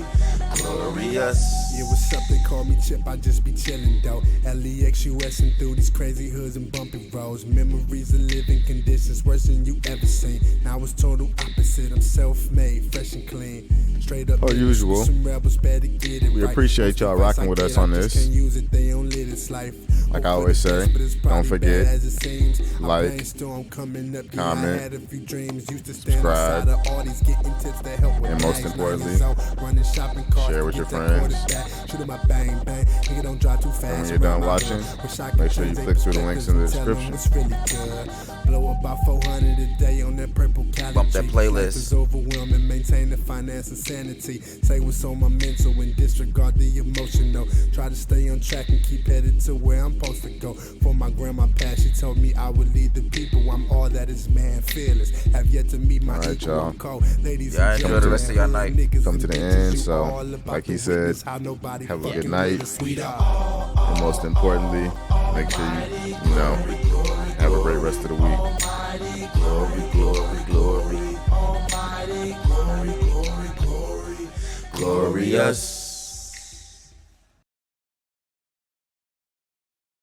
GloryUs. Yeah, what's up? They call me Chip, I just be chillin' though. LEXUSing through these crazy hoods and bumpy roads. Memories of living conditions worse than you ever seen. Now it's total opposite. I'm self-made, fresh and clean. Straight up. Per usual, we appreciate y'all rocking with us on this. Like I always say, don't forget, like, comment, subscribe, and most importantly, share with your friends. And when you're done watching, make sure you click through the links in the description. Bump that playlist. Overwhelming, maintain the finance and sanity. Say what's on my mental and disregard the emotional. Try to stay on track and keep headed to where I'm supposed to go. For my grandma passed, she told me I would lead the people. I'm all that is man fearless. Have yet to meet my equal. I'm cold. Ladies and enjoy the rest of your night. Come to the end. So, like he said, have a good night. And most importantly, make sure you know, have a great rest of the week. glory, glory, glory. Almighty glory, glory, glory. GloryUs.